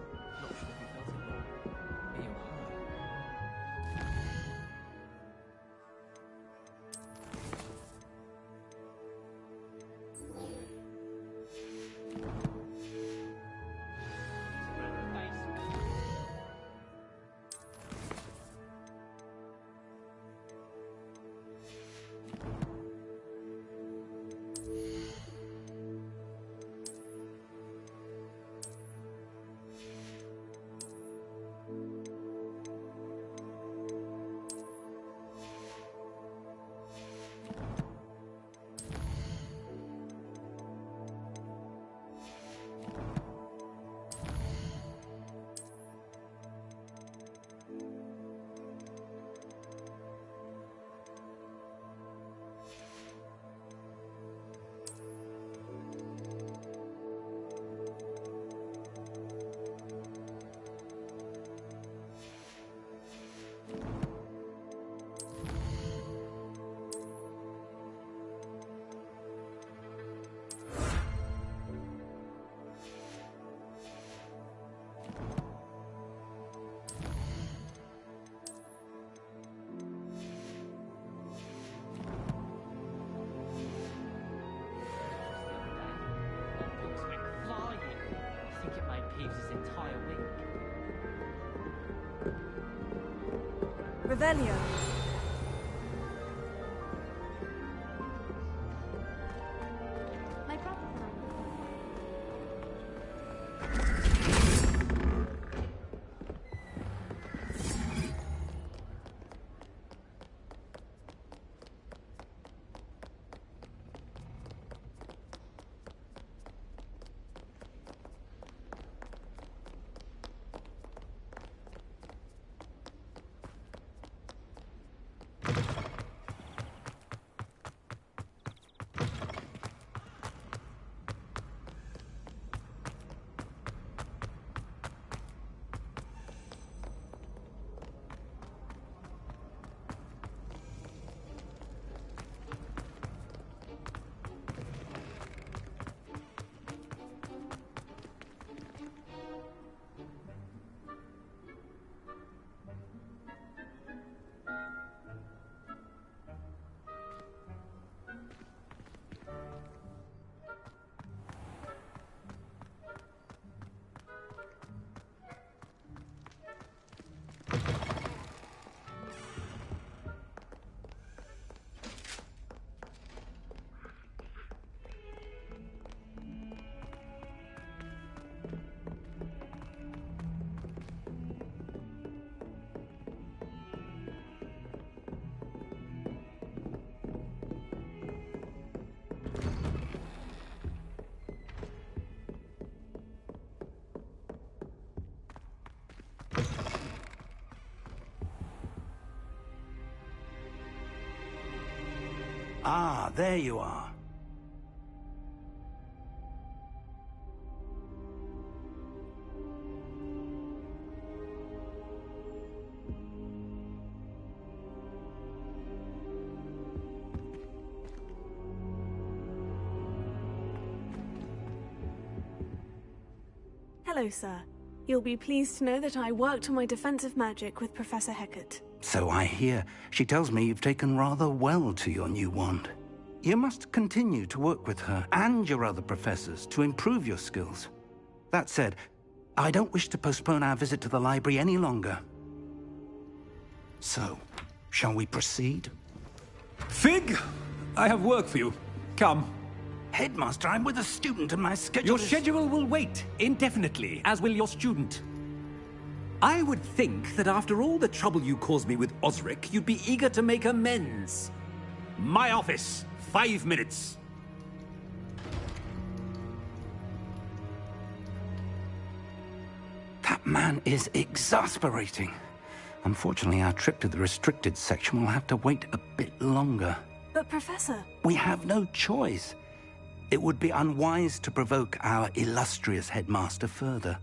Revelio. My brother and there you are. Hello, sir. You'll be pleased to know that I worked on my defensive magic with Professor 𝚻𝚝𝚜. So I hear. She tells me you've taken rather well to your new wand. You must continue to work with her and your other professors to improve your skills. That said, I don't wish to postpone our visit to the library any longer. So, shall we proceed? Fig, I have work for you. Come. Headmaster, I'm with a student and my schedule Your is... schedule will wait indefinitely, as will your student. I would think that after all the trouble you caused me with 𝚻𝚎𝚝, you'd be eager to make amends. My office, 5 minutes. That man is exasperating. Unfortunately, our trip to the restricted section will have to wait a bit longer. But, Professor... We have no choice. It would be unwise to provoke our illustrious headmaster further.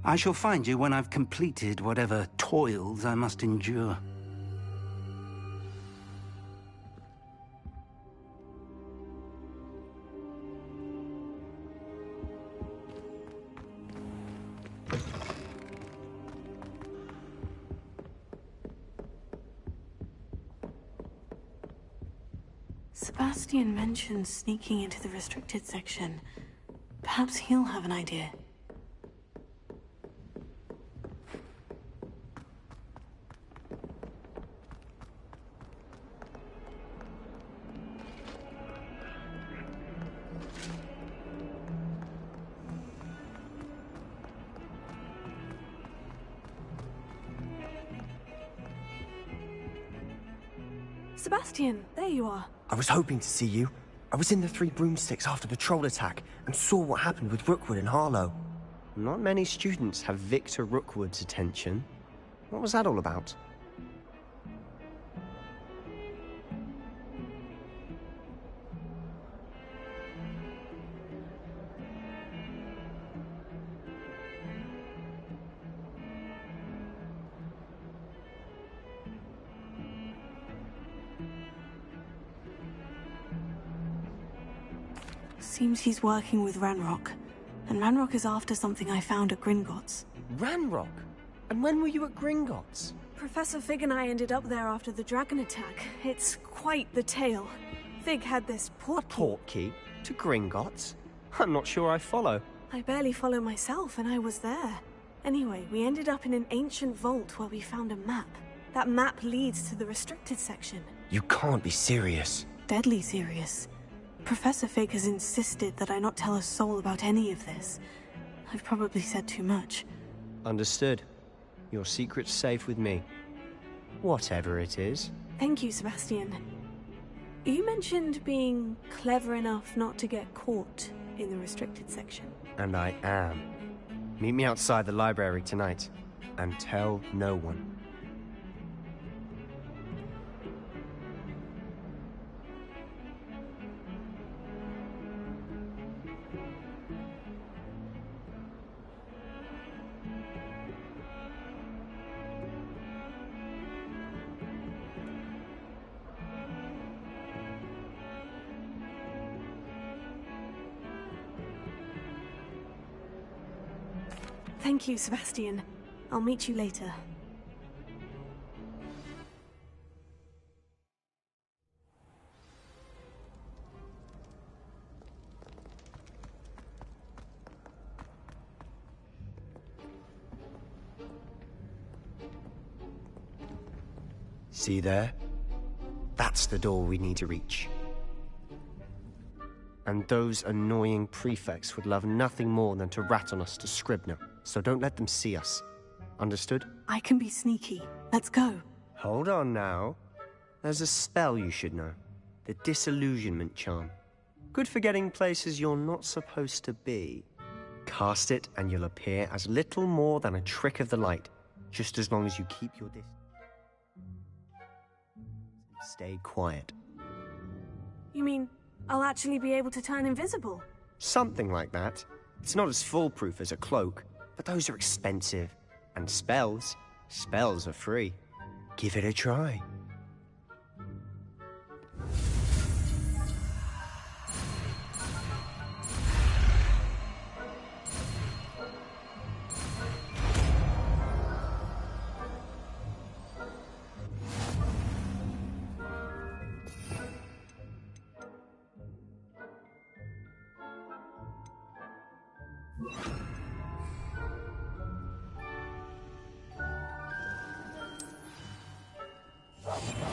I shall find you when I've completed whatever toils I must endure. Sebastian mentioned sneaking into the restricted section. Perhaps he'll have an idea. Sebastian, there you are. I was hoping to see you. I was in the Three Broomsticks after the troll attack and saw what happened with Rookwood and Harlow. Not many students have Victor Rookwood's attention. What was that all about? Seems he's working with Ranrock. And Ranrock is after something I found at Gringotts. Ranrock? And when were you at Gringotts? Professor Fig and I ended up there after the dragon attack. It's quite the tale. Fig had this portkey. A portkey? To Gringotts? I'm not sure I follow. I barely follow myself, and I was there. Anyway, we ended up in an ancient vault where we found a map. That map leads to the restricted section. You can't be serious. Deadly serious. Professor Fig has insisted that I not tell a soul about any of this. I've probably said too much. Understood. Your secret's safe with me. Whatever it is. Thank you, Sebastian. You mentioned being clever enough not to get caught in the restricted section. And I am. Meet me outside the library tonight. And tell no one. Thank you, Sebastian. I'll meet you later. See there? That's the door we need to reach. And those annoying prefects would love nothing more than to rat on us to Scribner, so don't let them see us. Understood? I can be sneaky. Let's go. Hold on now. There's a spell you should know. The Disillusionment Charm. Good for getting places you're not supposed to be. Cast it and you'll appear as little more than a trick of the light, just as long as you keep your distance. Stay quiet. You mean I'll actually be able to turn invisible? Something like that. It's not as foolproof as a cloak, but those are expensive. And spells are free. Give it a try.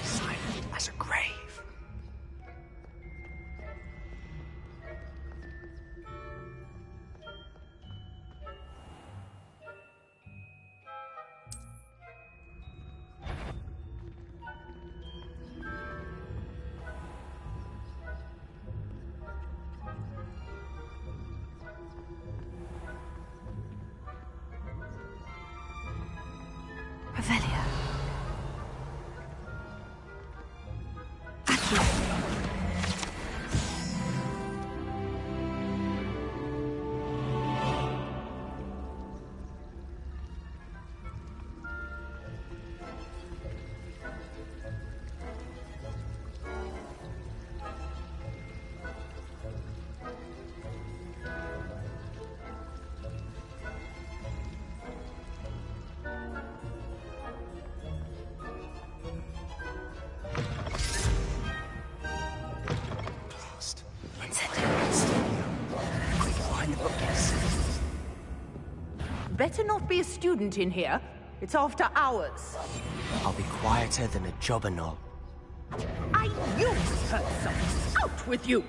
Silent as a grave. Revelio. Better not be a student in here. It's after hours. I'll be quieter than a jobberknoll. You heard something. Out with you!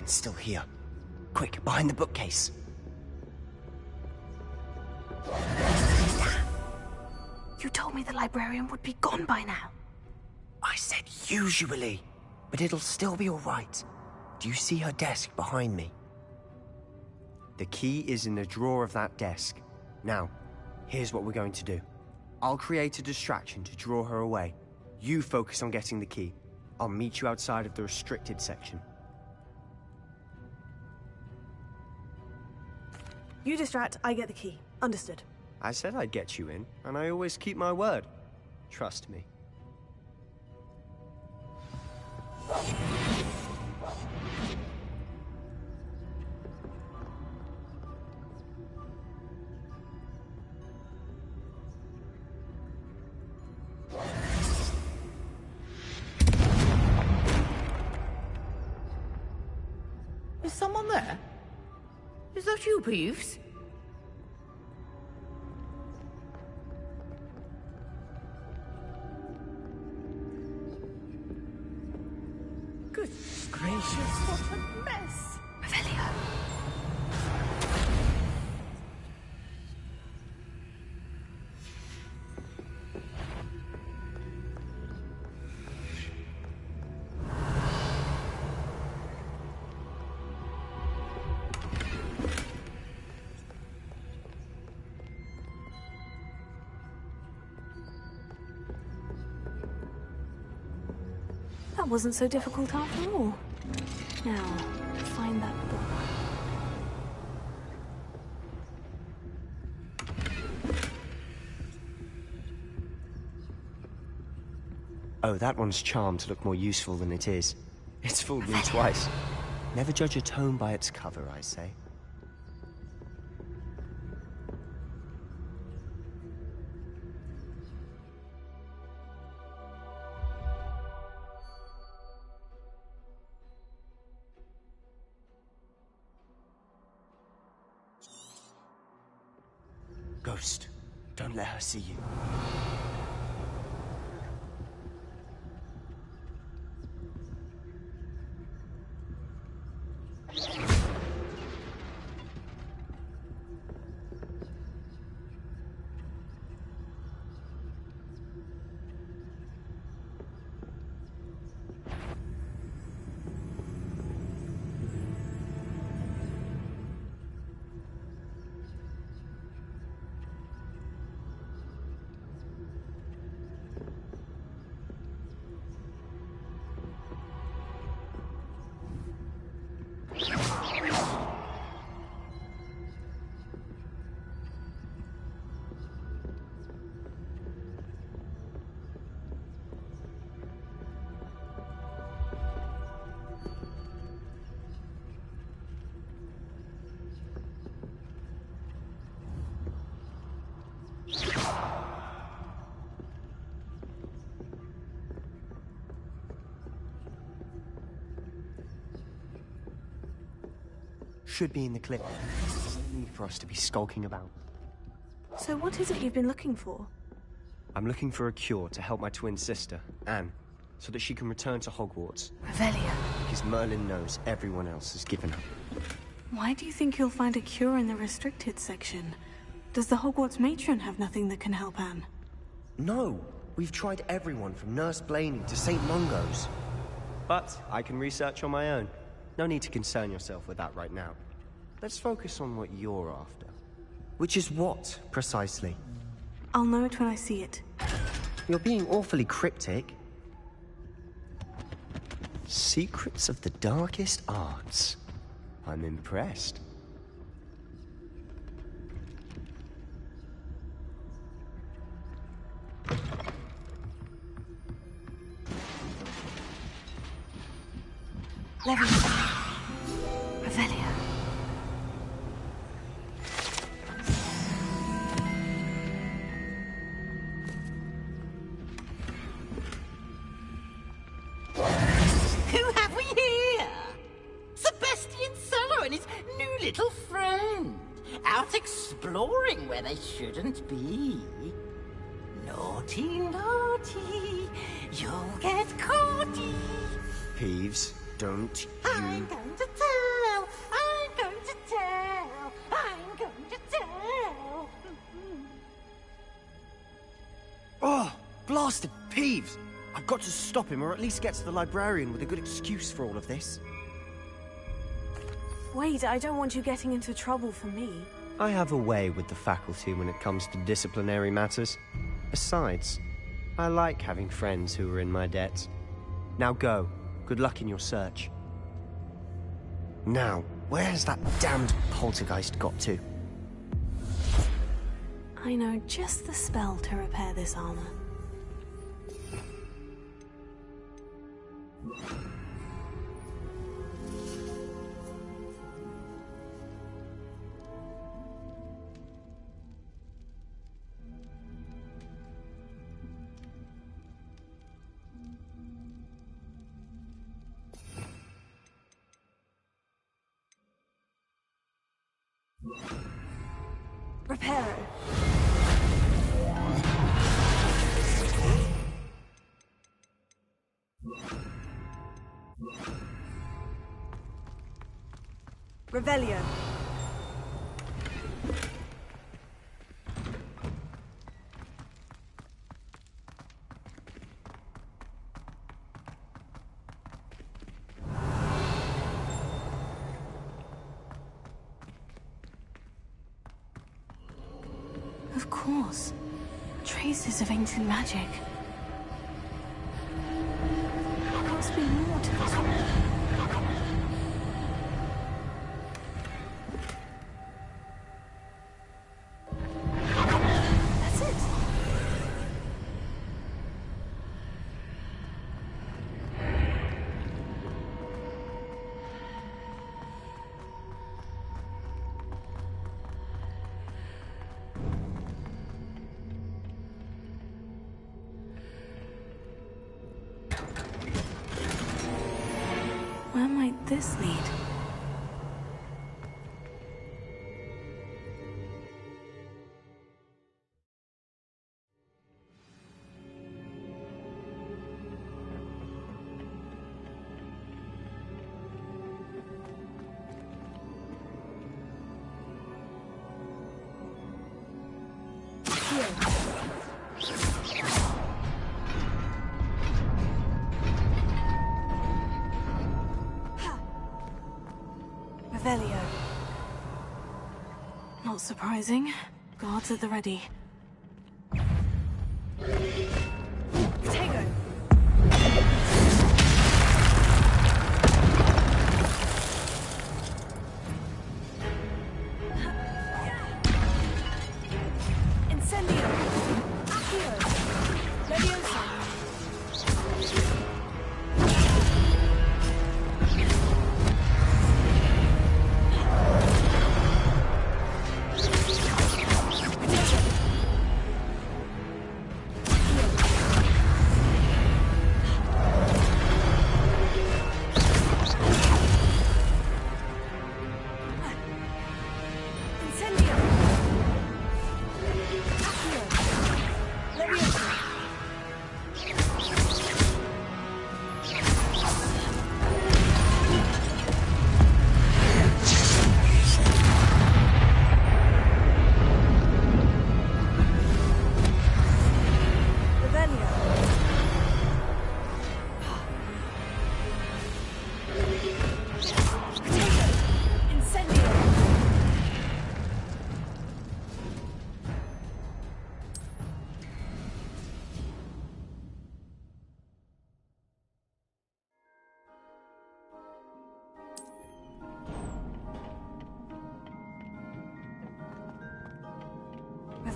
Still here. Quick, behind the bookcase. You told me the librarian would be gone by now. I said usually, but it'll still be all right. Do you see her desk behind me? The key is in the drawer of that desk. Now, here's what we're going to do. I'll create a distraction to draw her away. You focus on getting the key. I'll meet you outside of the restricted section. You distract, I get the key. Understood. I said I'd get you in, and I always keep my word. Trust me. Is someone there? Is that you, Peeves? Good gracious, what a mess! Revelio. That wasn't so difficult after all. Now, find that book. Oh, that one's charmed to look more useful than it is. It's fooled me twice. Never judge a tome by its cover, I say. Ghost, don't let her see you. should be in the clip. There's no need for us to be skulking about. So what is it you've been looking for? I'm looking for a cure to help my twin sister, Anne, so that she can return to Hogwarts. Revelio. Because Merlin knows everyone else has given up. Why do you think you'll find a cure in the restricted section? Does the Hogwarts matron have nothing that can help Anne? No! We've tried everyone from Nurse Blaney to St. Mungo's. But I can research on my own. No need to concern yourself with that right now. Let's focus on what you're after. Which is what, precisely? I'll know it when I see it. You're being awfully cryptic. Secrets of the darkest arts. I'm impressed. Revelio. Who have we here? Sebastian Cello and his new little friend. Out exploring where they shouldn't be. Naughty, naughty. You'll get caughty. Peeves, don't you... I'm going to tell. I'm going to tell. I'm going to tell. Oh, blasted Peeves! I've got to stop him, or at least get to the librarian with a good excuse for all of this. Wait, I don't want you getting into trouble for me. I have a way with the faculty when it comes to disciplinary matters. Besides, I like having friends who are in my debt. Now go. Good luck in your search. Now, where's that damned poltergeist got to? I know just the spell to repair this armor. Reparo. Revelio. Of course. Traces of ancient magic. There must be more to this one. That's it. Where might this lead? Revelio. Not surprising. Guards at the ready. Potato. Incendio. Accio. Leviosa. Potato.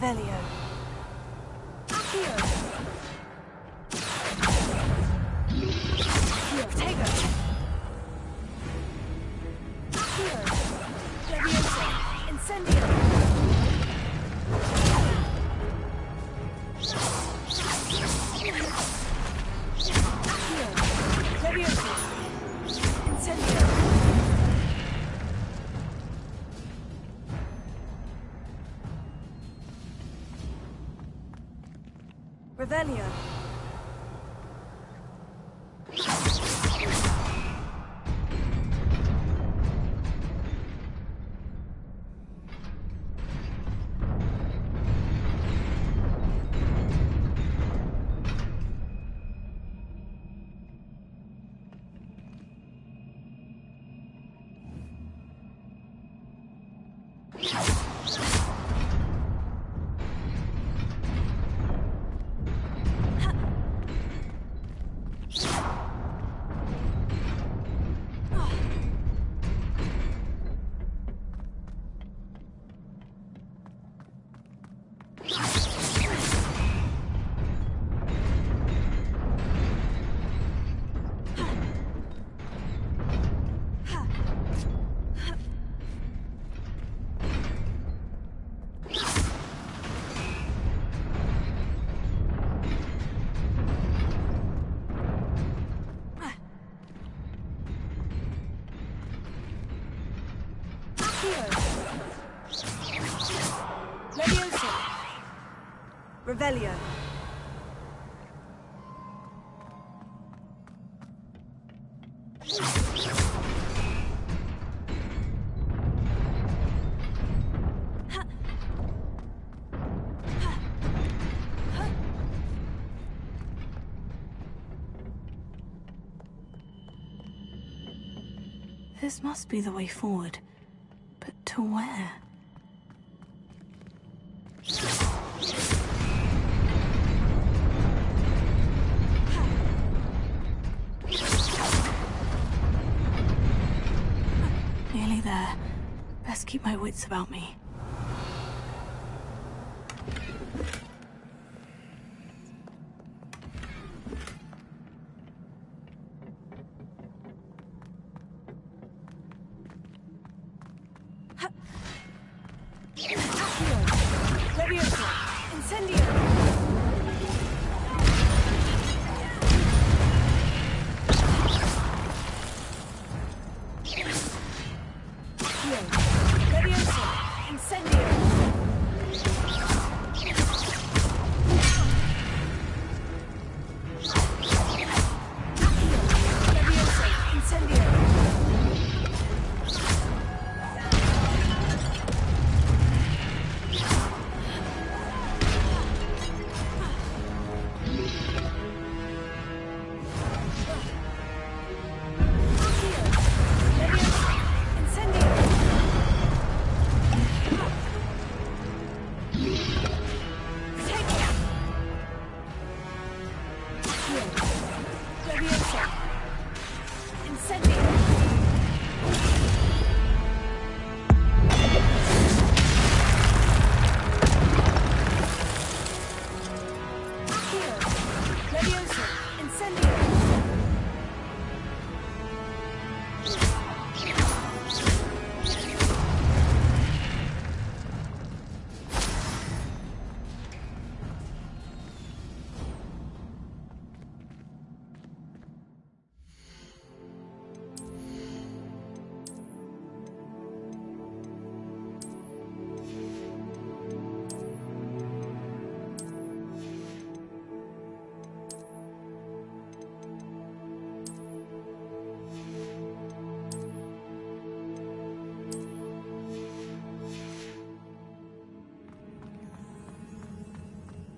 Revelio. Accio. Tego. Accio. Leviosa. Incendio. Accio. Leviosa. Incendio. Revelio. Leviosa. Revelio. This must be the way forward. But to where? Nearly there. Best keep my wits about me. Leviosa. Incendio. Leviosa. Incendio. Leviosa. Incendio.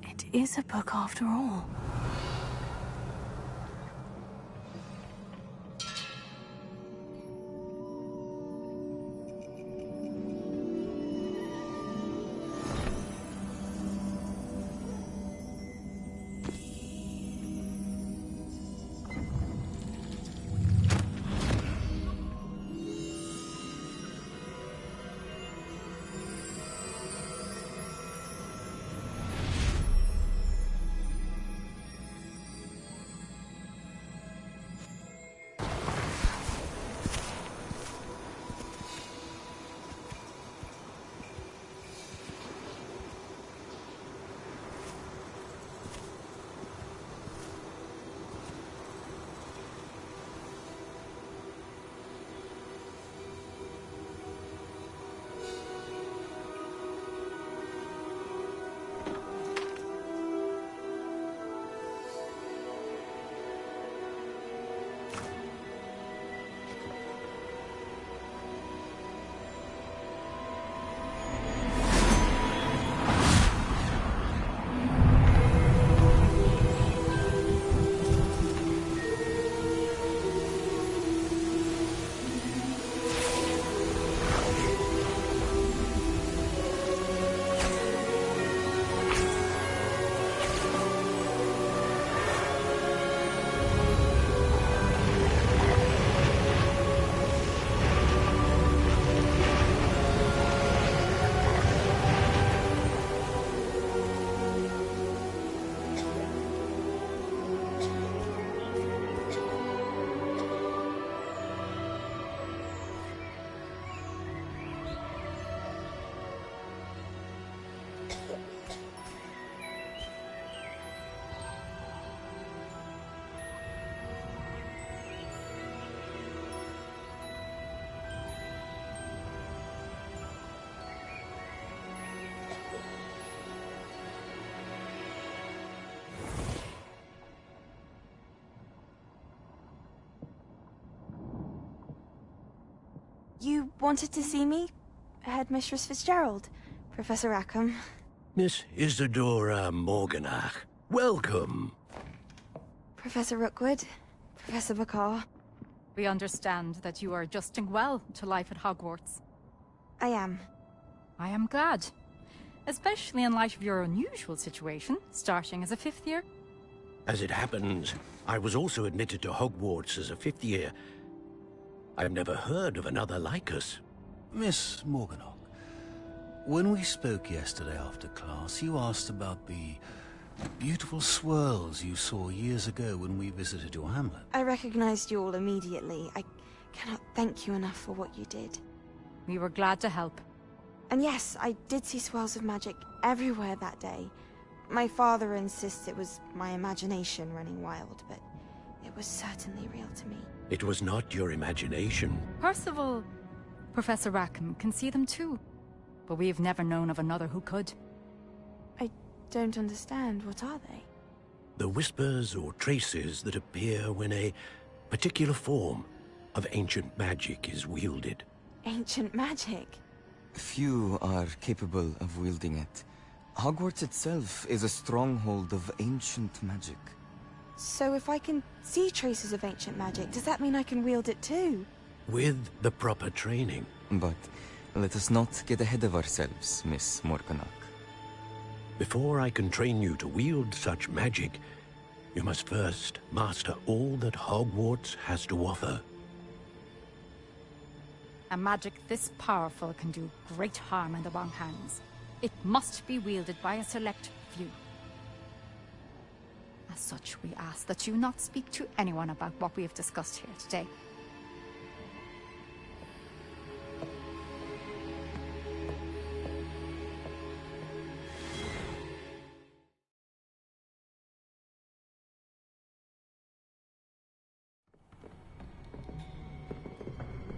It is a book after all. You wanted to see me? Headmistress Fitzgerald, Professor Rackham. Miss Isadora Morganach, welcome. Professor Rookwood, Professor Bakar. We understand that you are adjusting well to life at Hogwarts. I am. I am glad. Especially in light of your unusual situation, starting as a 5th year. As it happens, I was also admitted to Hogwarts as a 5th year. I've never heard of another like us. Miss Morganach, when we spoke yesterday after class, you asked about the beautiful swirls you saw years ago when we visited your hamlet. I recognized you all immediately. I cannot thank you enough for what you did. We were glad to help. And yes, I did see swirls of magic everywhere that day. My father insists it was my imagination running wild, but it was certainly real to me. It was not your imagination. Percival, Professor Rackham can see them too. But we've never known of another who could. I don't understand. What are they? The whispers or traces that appear when a particular form of ancient magic is wielded. Ancient magic? Few are capable of wielding it. Hogwarts itself is a stronghold of ancient magic. So if I can see traces of ancient magic, does that mean I can wield it too? With the proper training. But let us not get ahead of ourselves, Miss Morganach. Before I can train you to wield such magic, you must first master all that Hogwarts has to offer. A magic this powerful can do great harm in the wrong hands. It must be wielded by a select few. As such, we ask that you not speak to anyone about what we have discussed here today.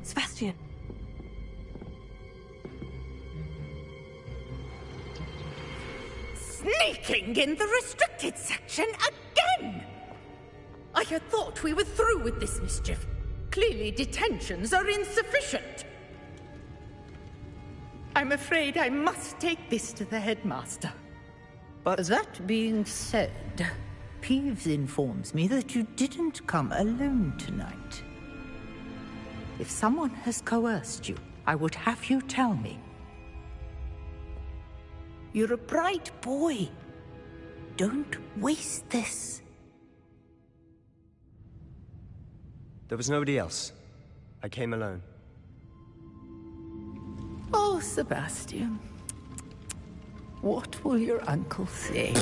Sebastian. Sneaking in the restricted section again! I had thought we were through with this mischief. Clearly detentions are insufficient. I'm afraid I must take this to the headmaster. But that being said, Peeves informs me that you didn't come alone tonight. If someone has coerced you, I would have you tell me. You're a bright boy. Don't waste this. There was nobody else. I came alone. Oh, Sebastian. What will your uncle say?